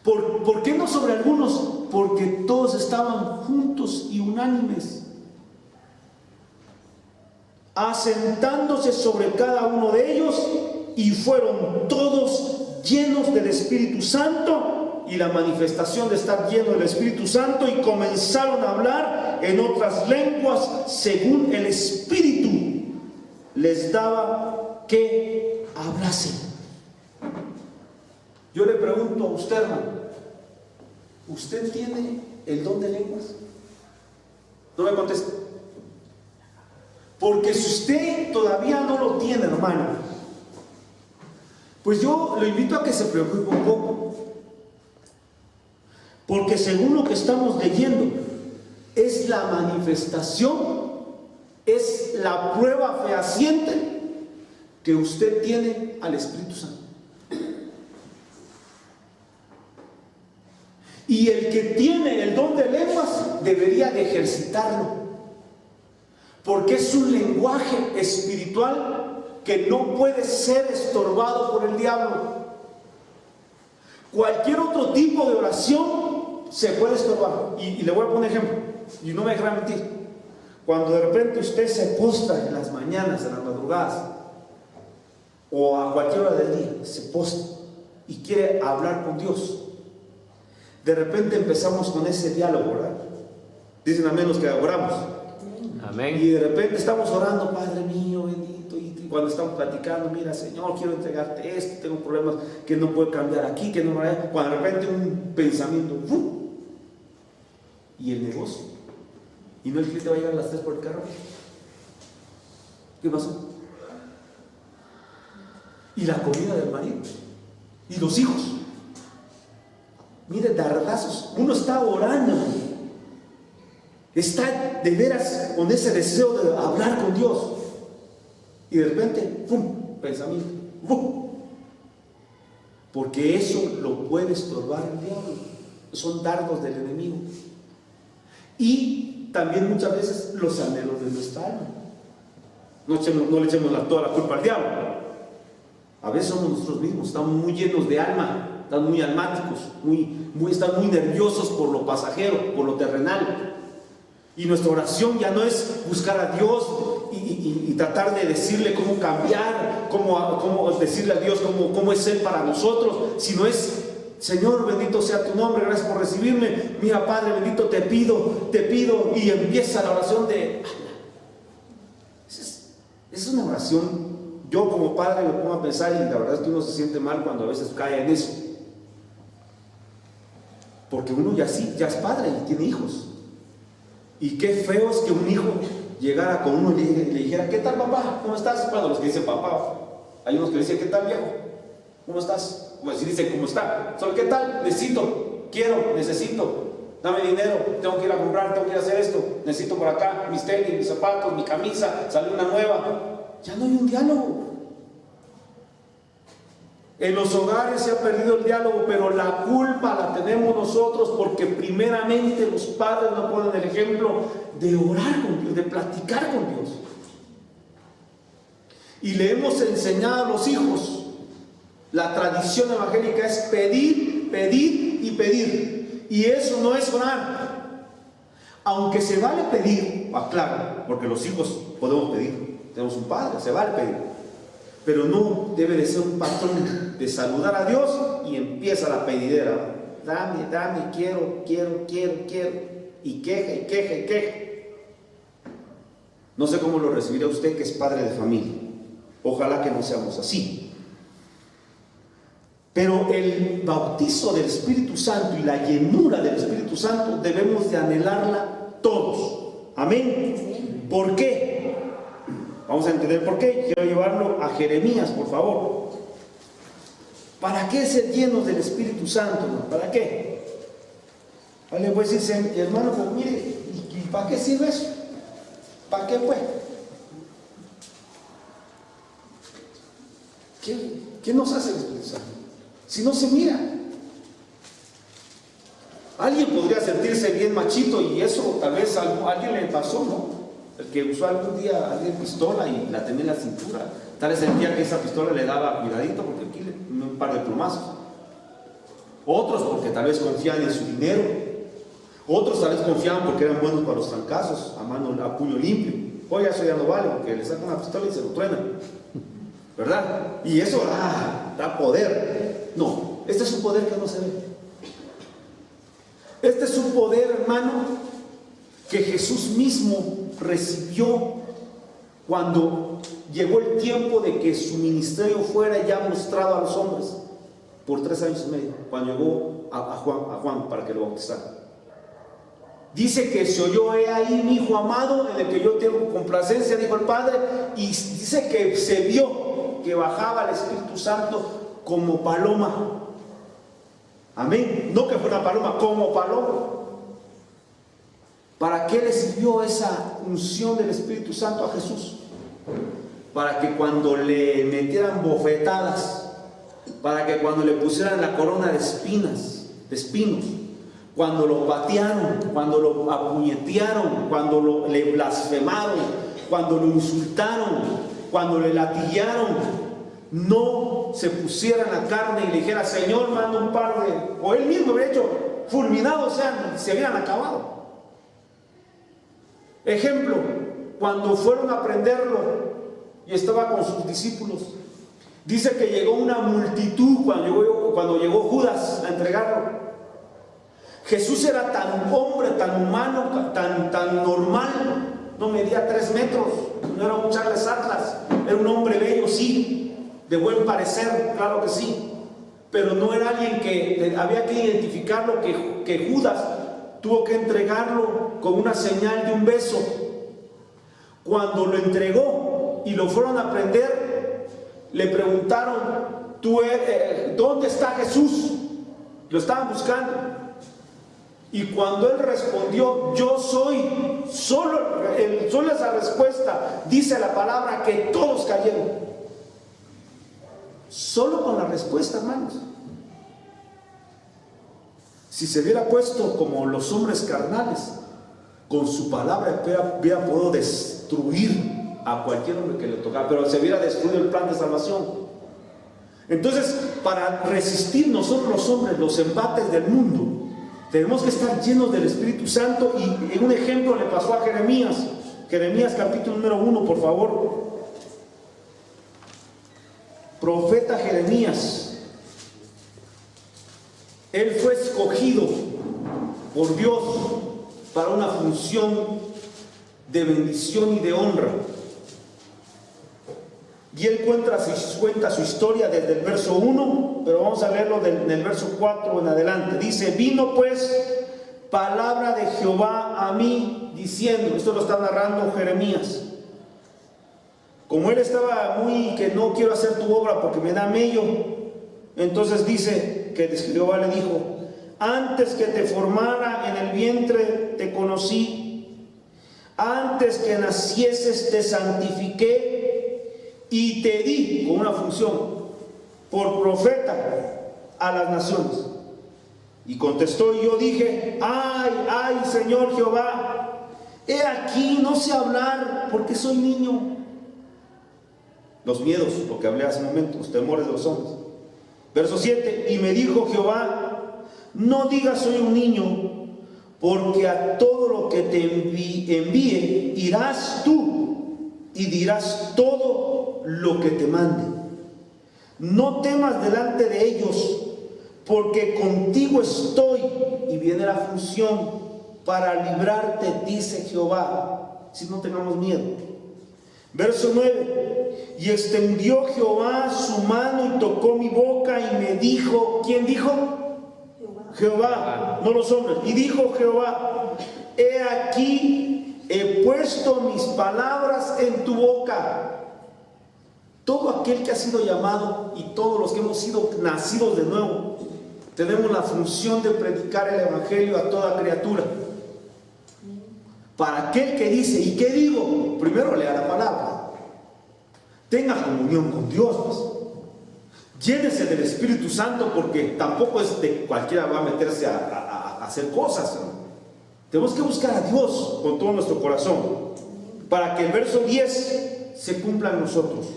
¿Por qué no sobre algunos? Porque todos estaban juntos y unánimes, asentándose sobre cada uno de ellos, y fueron todos llenos del Espíritu Santo, y la manifestación de estar lleno del Espíritu Santo, y comenzaron a hablar en otras lenguas según el Espíritu les daba que hablasen. Yo le pregunto a usted, hermano, ¿usted tiene el don de lenguas? No me conteste. Porque si usted todavía no lo tiene, hermano, pues yo lo invito a que se preocupe un poco. Porque según lo que estamos leyendo, es la manifestación, es la prueba fehaciente que usted tiene al Espíritu Santo. Y el que tiene el don de lenguas debería de ejercitarlo, porque es un lenguaje espiritual que no puede ser estorbado por el diablo. Cualquier otro tipo de oración se puede estorbar. Y le voy a poner ejemplo, y no me dejará mentir. Cuando de repente usted se postra en las mañanas, en las madrugadas, o a cualquier hora del día, se postra y quiere hablar con Dios, de repente empezamos con ese diálogo, ¿verdad? Dicen a menos que oramos. Amén. Y de repente estamos orando, Padre mío bendito, y cuando estamos platicando, mira Señor, quiero entregarte esto, tengo problemas que no puedo cambiar aquí, que no me... Cuando de repente un pensamiento, ¡fum! Y el negocio, y no el cliente va a llegar a las 3 por el carro. ¿Qué pasó? Y la comida del marido, y los hijos. Mire, dardazos. Uno está orando, está de veras con ese deseo de hablar con Dios, y de repente, ¡pum!, pensamiento, ¡pum!, porque eso lo puede estorbar el diablo. Son dardos del enemigo. Y también muchas veces los anhelos de nuestra alma. No le echemos toda la culpa al diablo. A veces somos nosotros mismos, estamos muy llenos de alma, están muy almáticos, están muy nerviosos por lo pasajero, por lo terrenal. Y nuestra oración ya no es buscar a Dios y tratar de decirle cómo cambiar, cómo decirle a Dios cómo es Él para nosotros, sino es: Señor, bendito sea tu nombre, gracias por recibirme. Mira, Padre bendito, te pido, y empieza la oración de... Es una oración. Yo como padre me pongo a pensar, y la verdad es que uno se siente mal cuando a veces cae en eso, porque uno ya es padre y tiene hijos. Y qué feo es que un hijo llegara con uno y le dijera: ¿qué tal, papá? ¿Cómo estás? Bueno, los que dicen papá, hay unos que dicen: ¿qué tal, viejo? ¿Cómo estás? Pues si dicen: ¿cómo está? Solo: ¿qué tal? Necesito, dame dinero, tengo que ir a comprar, tengo que ir a hacer esto, necesito por acá, mis tenis, mis zapatos, mi camisa, salió una nueva. Ya no hay un diálogo. En los hogares se ha perdido el diálogo, pero la culpa la tenemos nosotros, porque primeramente los padres no ponen el ejemplo de orar con Dios, de platicar con Dios. Y le hemos enseñado a los hijos, la tradición evangélica es pedir, pedir y pedir, y eso no es orar. Aunque se vale pedir, aclaro, porque los hijos podemos pedir, tenemos un padre, se vale pedir, pero no debe de ser un patrón de saludar a Dios y empieza la pedidera: dame, quiero, y queja. No sé cómo lo recibirá usted, que es padre de familia. Ojalá que no seamos así. Pero el bautizo del Espíritu Santo y la llenura del Espíritu Santo debemos de anhelarla todos. Amén. ¿Por qué? Vamos a entender por qué. Quiero llevarlo a Jeremías, por favor. ¿Para qué ser llenos del Espíritu Santo? ¿Para qué? Vale, pues dice, hermano, pues mire, ¿y para qué sirve eso? ¿Para qué pues? ¿Qué nos hace el Espíritu Santo? Si no se mira. Alguien podría sentirse bien machito, y eso tal vez a alguien le pasó, ¿no? El que usó algún día alguien pistola y la tenía en la cintura, tal vez sentía que esa pistola le daba cuidadito, porque aquí un par de plumazos. Otros porque tal vez confían en su dinero. Otros tal vez confían porque eran buenos para los trancazos, a puño limpio. Oye, eso ya no vale, porque le sacan una pistola y se lo truenan, ¿verdad? Y eso da poder. No, este es un poder que no se ve. Este es un poder, hermano, que Jesús mismo recibió cuando llegó el tiempo de que su ministerio fuera ya mostrado a los hombres por 3 años y medio, cuando llegó a Juan para que lo bautizara. Dice que se oyó: he ahí mi hijo amado, en el que yo tengo complacencia, dijo el Padre. Y dice que se vio que bajaba el Espíritu Santo como paloma. Amén. No que fuera paloma, como paloma. ¿Para qué le sirvió esa unción del Espíritu Santo a Jesús? Para que cuando le metieran bofetadas, para que cuando le pusieran la corona de espinos, cuando lo patearon, cuando lo apuñetearon, cuando le blasfemaron, cuando lo insultaron, cuando le latillaron, no se pusiera en la carne y le dijera: Señor, manda un par de... O él mismo habría hecho fulminados, o sea, se habían acabado. Ejemplo, cuando fueron a prenderlo y estaba con sus discípulos, dice que llegó una multitud cuando llegó Judas a entregarlo. Jesús era tan hombre, tan humano, tan normal. No medía 3 metros, no era un Charles Atlas, era un hombre bello, sí, de buen parecer, claro que sí, pero no era alguien que había que identificarlo, que Judas tuvo que entregarlo con una señal de un beso. Cuando lo entregó y lo fueron a prender, le preguntaron: ¿dónde está Jesús? Lo estaban buscando. Y cuando él respondió: yo soy, solo esa respuesta dice la palabra que todos cayeron. Solo con la respuesta, hermanos. Si se hubiera puesto como los hombres carnales, con su palabra hubiera podido destruir a cualquier hombre que le tocara, pero se hubiera destruido el plan de salvación. Entonces, para resistir nosotros los hombres los embates del mundo, tenemos que estar llenos del Espíritu Santo. Y un ejemplo le pasó a Jeremías. Jeremías capítulo número 1, por favor. Profeta Jeremías. Él fue escogido por Dios para una función de bendición y de honra. Y él cuenta su historia desde el verso 1, pero vamos a leerlo en el verso 4 en adelante. Dice: vino pues palabra de Jehová a mí diciendo, esto lo está narrando Jeremías, como él estaba muy que no quiero hacer tu obra porque me da mello, entonces dice que Jehová le dijo: antes que te formara en el vientre te conocí, antes que nacieses te santifiqué y te di, con una función, por profeta a las naciones. Y contestó, y yo dije: ay, Señor Jehová, he aquí, no sé hablar porque soy niño. Los miedos, lo que hablé hace un momento, los temores de los hombres. Verso 7, y me dijo Jehová: no digas soy un niño, porque a todo lo que te envíe irás tú y dirás todo lo que te mande. No temas delante de ellos, porque contigo estoy. Y viene la función para librarte, dice Jehová. Si no tengamos miedo. Verso 9, y extendió Jehová su mano y tocó mi boca y me dijo, ¿quién dijo? Jehová, no los hombres. Y dijo Jehová: he aquí, he puesto mis palabras en tu boca. Todo aquel que ha sido llamado y todos los que hemos sido nacidos de nuevo, tenemos la función de predicar el evangelio a toda criatura. Para aquel que dice, ¿y qué digo? Primero lea la palabra, tenga comunión con Dios, pues. Llénese del Espíritu Santo, porque tampoco es de cualquiera va a meterse a hacer cosas, ¿no? Tenemos que buscar a Dios con todo nuestro corazón, para que el verso 10 se cumpla en nosotros.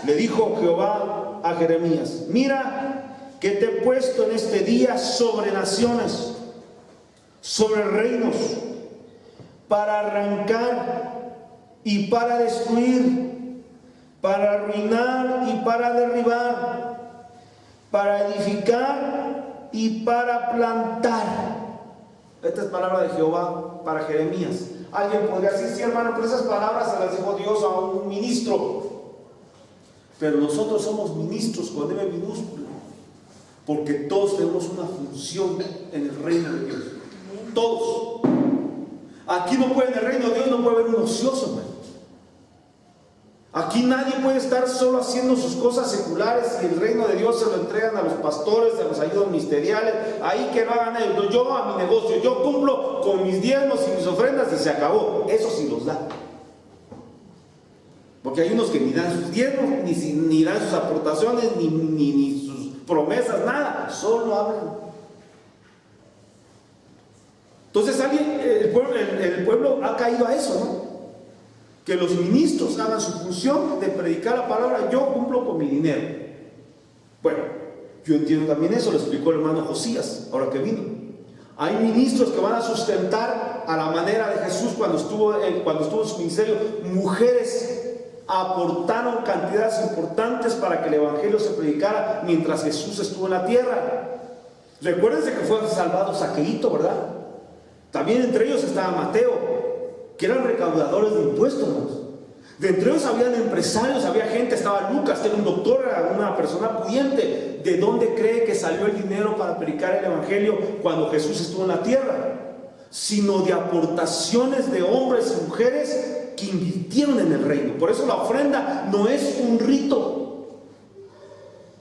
Le dijo Jehová a Jeremías: mira que te he puesto en este día sobre naciones, sobre reinos, para arrancar y para destruir, para arruinar y para derribar, para edificar y para plantar. Esta es palabra de Jehová para Jeremías. Alguien podría decir: sí, hermano, pero esas palabras se las dijo Dios a un ministro. Pero nosotros somos ministros con M minúscula, porque todos tenemos una función en el reino de Dios. Todos. Aquí no puede, en el reino de Dios no puede haber un ocioso, hermano. Aquí nadie puede estar solo haciendo sus cosas seculares y el reino de Dios se lo entregan a los pastores, a los ayudos ministeriales, ahí que no hagan ellos. Yo a mi negocio, yo cumplo con mis diezmos y mis ofrendas y se acabó. Eso sí los da. Porque hay unos que ni dan sus diezmos, ni dan sus aportaciones, ni sus promesas, nada, solo hablan. Entonces el pueblo ha caído a eso, ¿no? Que los ministros hagan su función de predicar la palabra. Yo cumplo con mi dinero. Bueno, yo entiendo también eso, lo explicó el hermano Josías, ahora que vino. Hay ministros que van a sustentar a la manera de Jesús cuando estuvo en su ministerio. Mujeres aportaron cantidades importantes para que el evangelio se predicara mientras Jesús estuvo en la tierra. Recuérdense que fue salvado Zaqueíto, ¿verdad? También entre ellos estaba Mateo, que eran recaudadores de impuestos, hermanos. De entre ellos habían empresarios, había gente, estaba Lucas, que era un doctor, era una persona pudiente. ¿De dónde cree que salió el dinero para predicar el evangelio cuando Jesús estuvo en la tierra? Sino de aportaciones de hombres y mujeres que invirtieron en el reino. Por eso la ofrenda no es un rito,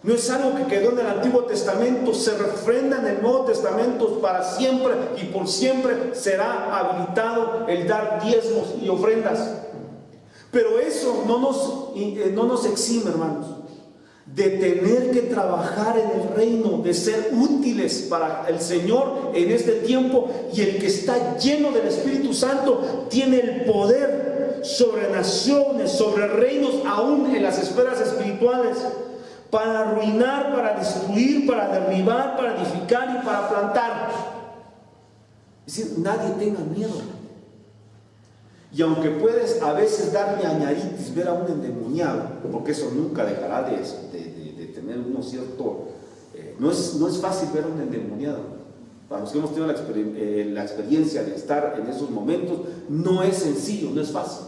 no es algo que quedó en el Antiguo Testamento, se refrenda en el Nuevo Testamento para siempre y por siempre será habilitado el dar diezmos y ofrendas. Pero eso no nos exime, hermanos, de tener que trabajar en el reino, de ser útiles para el Señor en este tiempo. Y el que está lleno del Espíritu Santo tiene el poder sobre naciones, sobre reinos, aún en las esferas espirituales, para arruinar, para destruir, para derribar, para edificar y para plantar. Es decir, nadie tenga miedo. Y aunque puedes a veces darle añaditis ver a un endemoniado, porque eso nunca dejará de tener uno cierto... no es fácil ver a un endemoniado. Para los que hemos tenido la experiencia de estar en esos momentos, no es sencillo, no es fácil.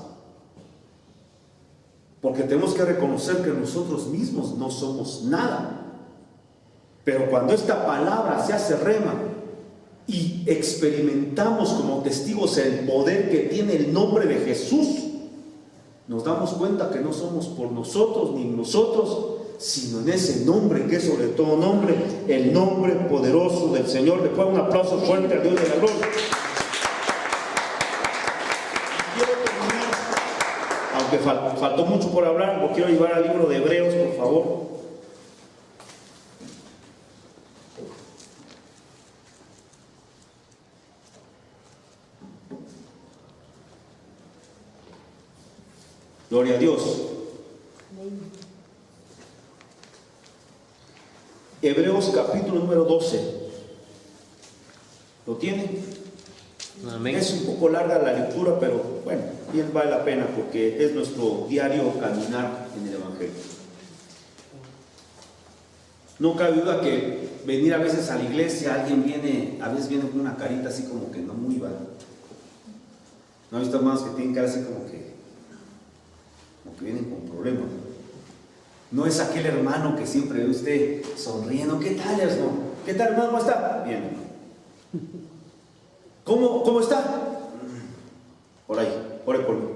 Porque tenemos que reconocer que nosotros mismos no somos nada. Pero cuando esta palabra se hace rema y experimentamos como testigos el poder que tiene el nombre de Jesús, nos damos cuenta que no somos por nosotros ni nosotros, sino en ese nombre que es sobre todo nombre, el nombre poderoso del Señor. Le pongo un aplauso fuerte al Dios de la gloria. Aunque faltó mucho por hablar, lo quiero llevar al libro de Hebreos, por favor. Gloria a Dios. Hebreos capítulo número 12. ¿Lo tienen? Amén. Es un poco larga la lectura, pero bueno, bien vale la pena porque es nuestro diario caminar en el Evangelio. No cabe duda que venir a veces a la iglesia, a veces viene con una carita así como que no muy va. ¿No han visto hermanos que tienen cara así como que vienen con problemas? No es aquel hermano que siempre ve usted sonriendo. ¿Qué tal, hermano? ¿Qué tal, hermano? ¿Cómo está? Bien. ¿Cómo está? Por ahí, ore por mí.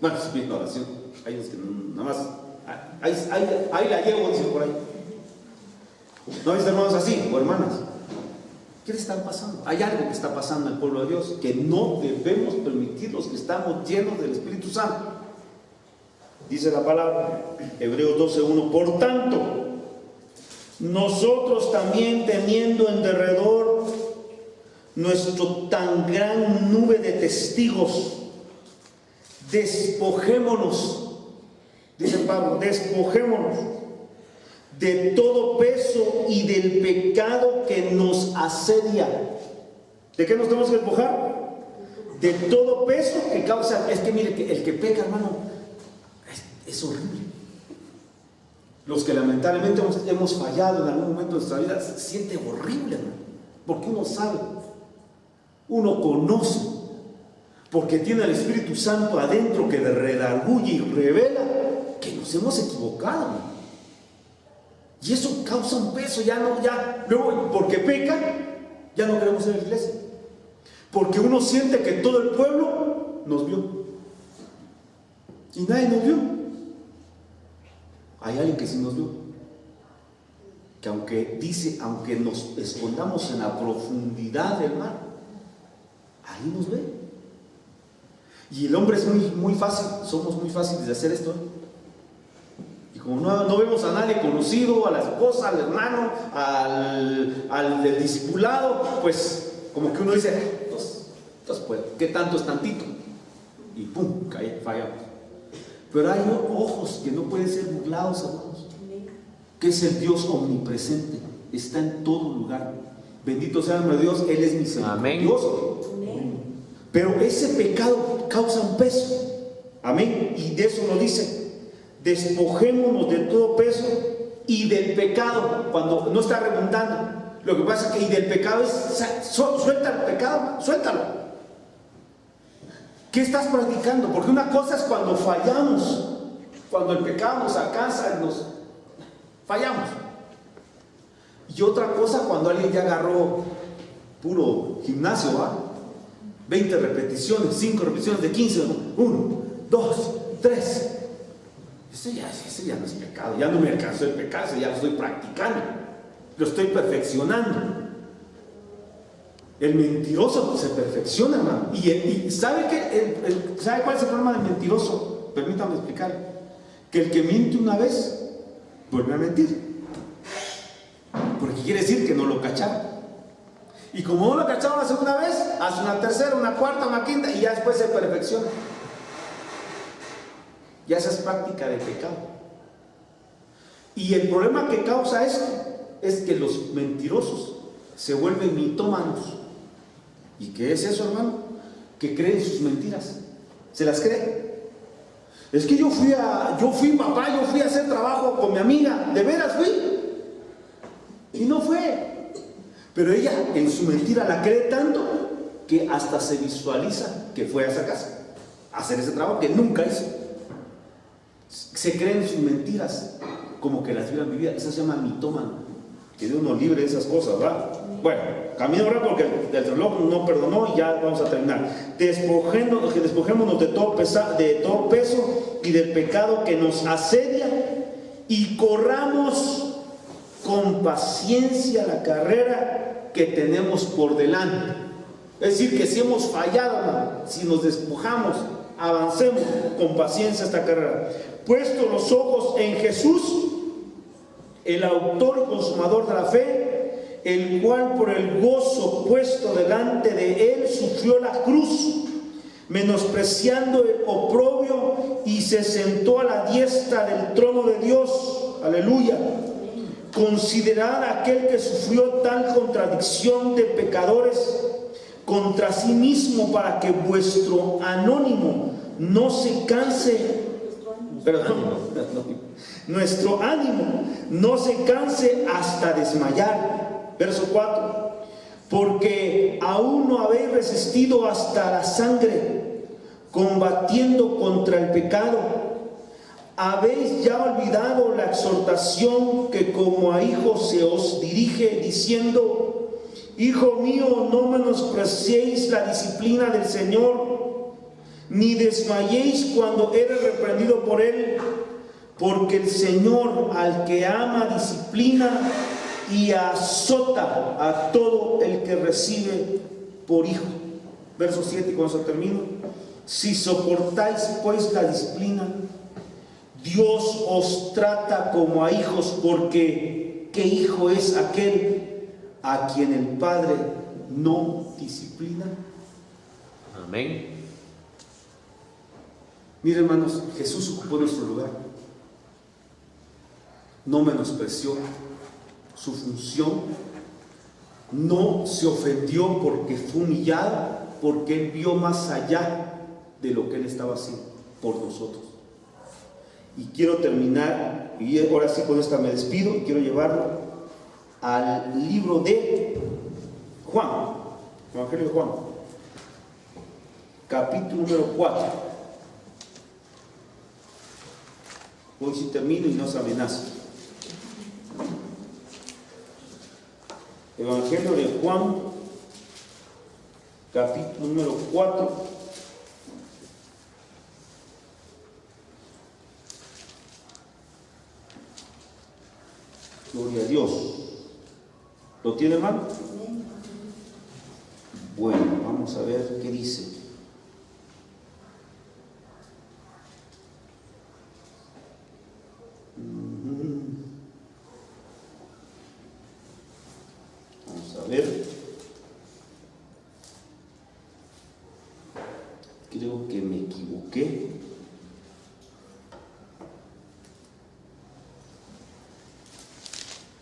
Bueno, es mi oración. Hay unos que nada más, ahí la llevo, dice por ahí. ¿No viste hermanos así o hermanas? ¿Qué le está pasando? Hay algo que está pasando en el pueblo de Dios que no debemos permitir los que estamos llenos del Espíritu Santo. Dice la palabra, Hebreos 12:1, por tanto, nosotros también teniendo en derredor nuestro tan gran nube de testigos, despojémonos, dice Pablo, despojémonos de todo peso y del pecado que nos asedia. ¿De qué nos tenemos que despojar? De todo peso que causa. Es que mire, el que peca, hermano, es horrible. Los que lamentablemente hemos fallado en algún momento de nuestra vida, se siente horrible, hermano, porque uno sabe, uno conoce, porque tiene el Espíritu Santo adentro que redarguye y revela que nos hemos equivocado, hermano. Y eso causa un peso, luego porque peca, ya no queremos ir a la iglesia. Porque uno siente que todo el pueblo nos vio. Y nadie nos vio. hay alguien que sí nos vio. Que aunque dice, aunque nos escondamos en la profundidad del mar, ahí nos ve. Y el hombre es muy fácil, somos muy fáciles de hacer esto. Y como no vemos a nadie conocido, a la esposa, al hermano, al del discipulado, pues como que uno dice, entonces pues, ¿qué tanto es tantito? Y pum, fallamos. Pero hay ojos que no pueden ser burlados, hermanos, que es el Dios omnipresente, está en todo lugar. Bendito sea el nombre de Dios, Él es misericordioso. Pero ese pecado causa un peso. Amén. Y de eso nos dice: despojémonos de todo peso y del pecado. Cuando no está redundando, lo que pasa es que y del pecado es suelta el pecado, suéltalo. ¿Qué estás practicando? Porque una cosa es cuando fallamos, cuando el pecado nos alcanza, fallamos. Y otra cosa cuando alguien ya agarró puro gimnasio, ¿va? 20 repeticiones, 5 repeticiones de 15, 1, 2, 3. Ese ya no es pecado, ya no me alcanzó el pecado, ya lo estoy practicando, lo estoy perfeccionando. El mentiroso se perfecciona, hermano. Y ¿sabe qué? ¿Sabe cuál es el problema del mentiroso? Permítame explicar. Que el que miente una vez vuelve a mentir, porque quiere decir que no lo cacharon. Y como no lo cacharon la segunda vez, hace una tercera, una cuarta, una quinta, y ya después se perfecciona. Ya esa es práctica de pecado. Y el problema que causa esto es que los mentirosos se vuelven mitómanos. ¿Y qué es eso, hermano? Que creen sus mentiras, se las creen. Es que yo fui papá, yo fui a hacer trabajo con mi amiga, de veras fui, y no fue. Pero ella en su mentira la cree tanto que hasta se visualiza que fue a esa casa a hacer ese trabajo que nunca hizo. Se creen sus mentiras como que las hubieran vivido. Eso se llama mitómano. Que Dios nos libre de esas cosas, ¿verdad? Bueno, camino ahora porque el reloj no perdonó y ya vamos a terminar. Despojémonos de todo peso y del pecado que nos asedia y corramos con paciencia la carrera que tenemos por delante. Es decir, que si hemos fallado, hermano, si nos despojamos, avancemos con paciencia esta carrera. Puesto los ojos en Jesús, el autor y consumador de la fe, el cual por el gozo puesto delante de él sufrió la cruz, menospreciando el oprobio, y se sentó a la diestra del trono de Dios. Aleluya. Considerad a aquel que sufrió tal contradicción de pecadores contra sí mismo, para que vuestro nuestro ánimo no se canse hasta desmayar. Verso 4: porque aún no habéis resistido hasta la sangre, combatiendo contra el pecado. Habéis ya olvidado la exhortación que como a hijos se os dirige, diciendo: Hijo mío, no menospreciéis la disciplina del Señor, ni desmayéis cuando eres reprendido por Él, porque el Señor al que ama disciplina y azota a todo el que recibe por hijo. Verso 7, y con eso termino. Si soportáis pues la disciplina, Dios os trata como a hijos, porque ¿qué hijo es aquel a quien el Padre no disciplina? Amén. Mire, hermanos, Jesús ocupó nuestro lugar. No menospreció su función, no se ofendió porque fue humillado, porque Él vio más allá de lo que Él estaba haciendo por nosotros. Y quiero terminar, y ahora sí con esta me despido, y quiero llevarlo al libro de Juan, Evangelio de Juan, capítulo número 4. Hoy sí termino y no se amenaza. Evangelio de Juan, capítulo número 4. Gloria a Dios. ¿Lo tiene, hermano? Bueno, vamos a ver qué dice. Vamos a ver. Creo que me equivoqué.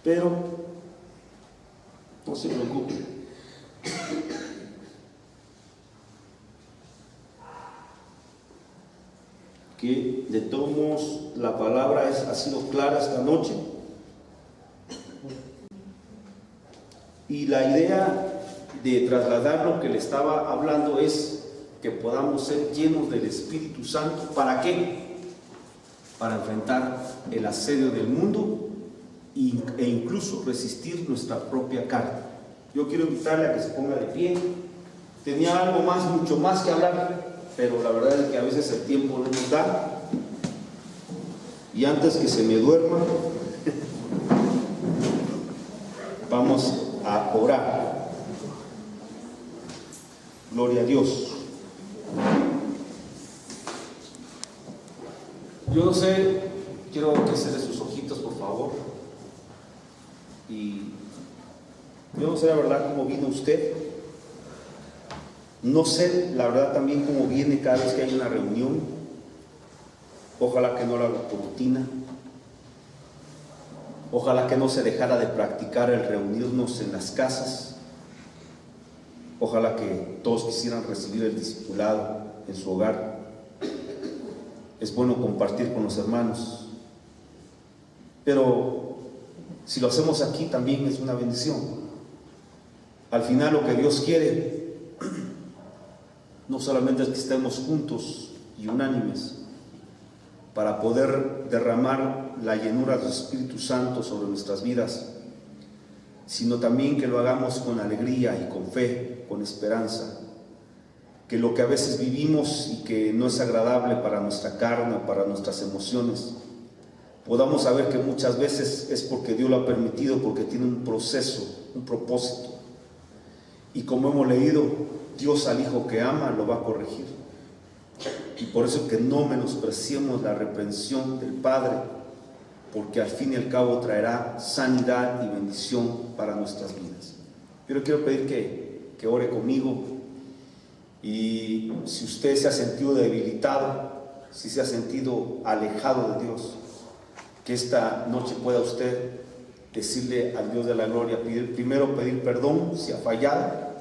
Pero no se preocupe. Que de todos modos la palabra ha sido clara esta noche. Y la idea de trasladar lo que le estaba hablando es que podamos ser llenos del Espíritu Santo. ¿Para qué? Para enfrentar el asedio del mundo e incluso resistir nuestra propia carne. Yo quiero invitarle a que se ponga de pie. Tenía algo más, mucho más que hablar, pero la verdad es que a veces el tiempo no nos da. Y antes que se me duerma, vamos a orar. Gloria a Dios. Yo no sé, quiero que cierre sus ojitos, por favor. Y yo no sé la verdad cómo vino usted. No sé la verdad también cómo viene cada vez que hay una reunión. Ojalá que no lo haga por rutina. Ojalá que no se dejara de practicar el reunirnos en las casas. Ojalá que todos quisieran recibir el discipulado en su hogar. Es bueno compartir con los hermanos. Pero si lo hacemos aquí también es una bendición. Al final lo que Dios quiere no solamente es que estemos juntos y unánimes para poder derramar la llenura del Espíritu Santo sobre nuestras vidas, sino también que lo hagamos con alegría y con fe, con esperanza. Que lo que a veces vivimos y que no es agradable para nuestra carne o para nuestras emociones, podamos saber que muchas veces es porque Dios lo ha permitido, porque tiene un proceso, un propósito. Y como hemos leído, Dios al hijo que ama lo va a corregir. Y por eso que no menospreciemos la reprensión del Padre, porque al fin y al cabo traerá sanidad y bendición para nuestras vidas. Yo le quiero pedir que ore conmigo. Y si usted se ha sentido debilitado, si se ha sentido alejado de Dios, que esta noche pueda usted decirle al Dios de la gloria, primero pedir perdón si ha fallado,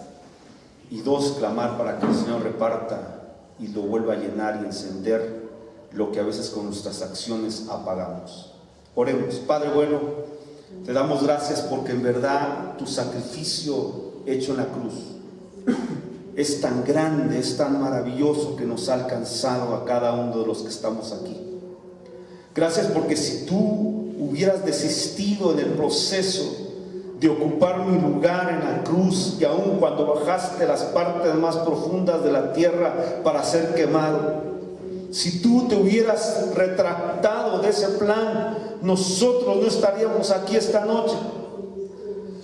y dos, clamar para que el Señor reparta y lo vuelva a llenar y encender lo que a veces con nuestras acciones apagamos. Oremos. Padre bueno, te damos gracias porque en verdad tu sacrificio hecho en la cruz es tan grande, es tan maravilloso que nos ha alcanzado a cada uno de los que estamos aquí. Gracias porque si tú hubieras desistido en el proceso de ocupar mi lugar en la cruz, y aun cuando bajaste las partes más profundas de la tierra para ser quemado, si tú te hubieras retractado de ese plan, nosotros no estaríamos aquí esta noche.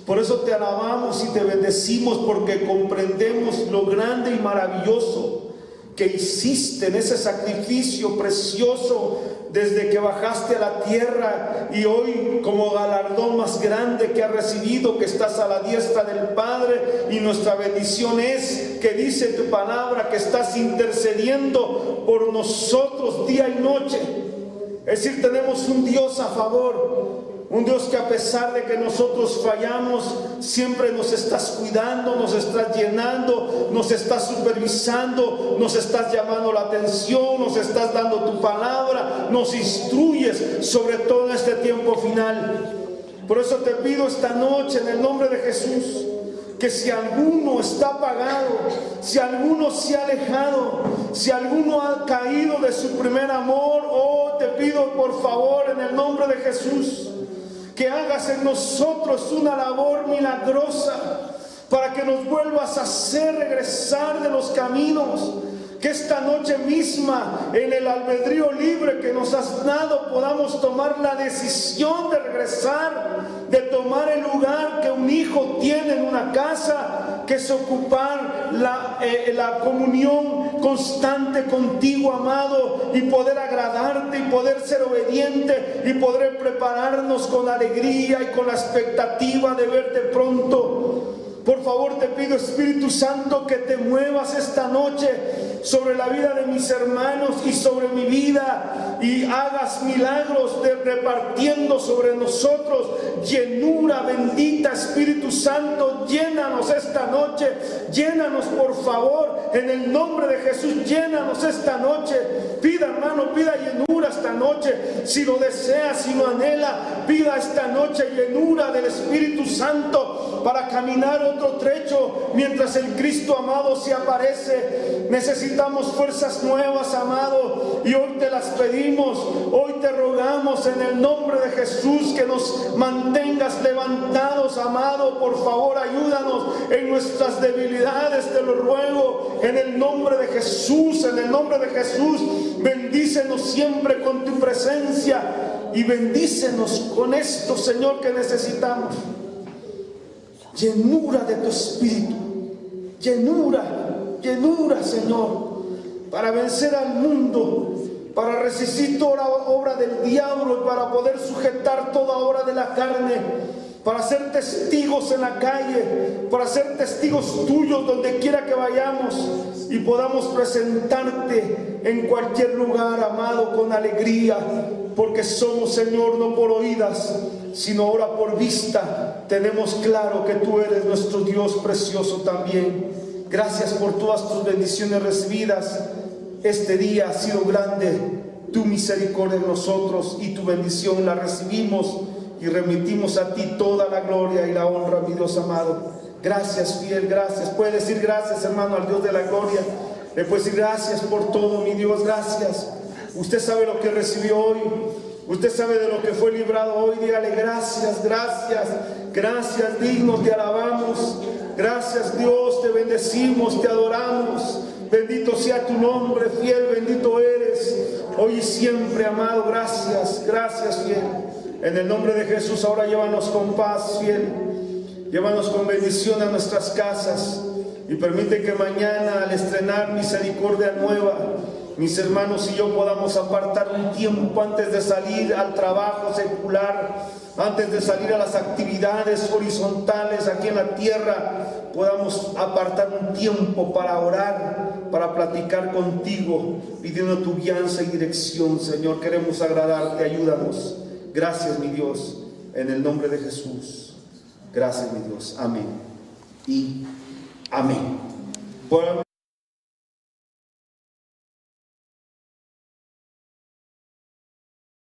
Por eso te alabamos y te bendecimos, porque comprendemos lo grande y maravilloso que hiciste en ese sacrificio precioso desde que bajaste a la tierra, y hoy como galardón más grande que has recibido, que estás a la diestra del Padre, y nuestra bendición es que dice tu palabra que estás intercediendo por nosotros día y noche. Es decir, tenemos un Dios a favor, un Dios que a pesar de que nosotros fallamos, siempre nos estás cuidando, nos estás llenando, nos estás supervisando, nos estás llamando la atención, nos estás dando tu palabra, nos instruyes, sobre todo en este tiempo final. Por eso te pido esta noche en el nombre de Jesús, que si alguno está apagado, si alguno se ha alejado, si alguno ha caído de su primer amor, te pido por favor en el nombre de Jesús, que hagas en nosotros una labor milagrosa para que nos vuelvas a hacer regresar de los caminos, Que esta noche misma, en el albedrío libre que nos has dado, podamos tomar la decisión de regresar, de tomar el lugar que un hijo tiene en una casa, que es ocupar la comunión constante contigo, amado, y poder agradarte, y poder ser obediente, y poder prepararnos con alegría y con la expectativa de verte pronto. Por favor, te pido, Espíritu Santo, que te muevas esta noche sobre la vida de mis hermanos y sobre mi vida, y hagas milagros repartiendo sobre nosotros llenura bendita. Espíritu Santo, llénanos esta noche, llénanos por favor, en el nombre de Jesús, llénanos esta noche. Pida, hermano, pida llenura esta noche, si lo desea, si lo anhela, pida esta noche llenura del Espíritu Santo para caminar otro trecho mientras el Cristo amado se aparece. Necesitamos fuerzas nuevas, amado, y hoy te las pedimos, hoy te rogamos en el nombre de Jesús que nos mantengas levantados, amado. Por favor, ayúdanos en nuestras debilidades, te lo ruego, en el nombre de Jesús, en el nombre de Jesús. Bendícenos siempre con tu presencia y bendícenos con esto, Señor, que necesitamos. Llenura de tu Espíritu, llenura, llenura, Señor, para vencer al mundo, para resistir toda obra del diablo y para poder sujetar toda obra de la carne, para ser testigos en la calle, para ser testigos tuyos donde quiera que vayamos y podamos presentarte en cualquier lugar, amado, con alegría, porque somos, Señor, no por oídas, sino ahora por vista. Tenemos claro que tú eres nuestro Dios precioso también. Gracias por todas tus bendiciones recibidas. Este día ha sido grande tu misericordia en nosotros, y tu bendición la recibimos y remitimos a ti toda la gloria y la honra, mi Dios amado. Gracias, fiel, gracias. Puede decir gracias, hermano, al Dios de la gloria. Le puede decir gracias por todo, mi Dios, gracias. Usted sabe lo que recibió hoy, usted sabe de lo que fue librado hoy. Dígale gracias, gracias, gracias, digno te alabamos. Gracias, Dios, te bendecimos, te adoramos. Bendito sea tu nombre, fiel, bendito eres hoy y siempre, amado. Gracias, gracias, fiel. En el nombre de Jesús, ahora llévanos con paz, fiel. Llévanos con bendición a nuestras casas, y permite que mañana, al estrenar misericordia nueva, mis hermanos y yo podamos apartar un tiempo antes de salir al trabajo secular, antes de salir a las actividades horizontales aquí en la tierra. Podamos apartar un tiempo para orar, para platicar contigo, pidiendo tu guianza y dirección. Señor, queremos agradarte, ayúdanos. Gracias, mi Dios, en el nombre de Jesús. Gracias, mi Dios. Amén y amén.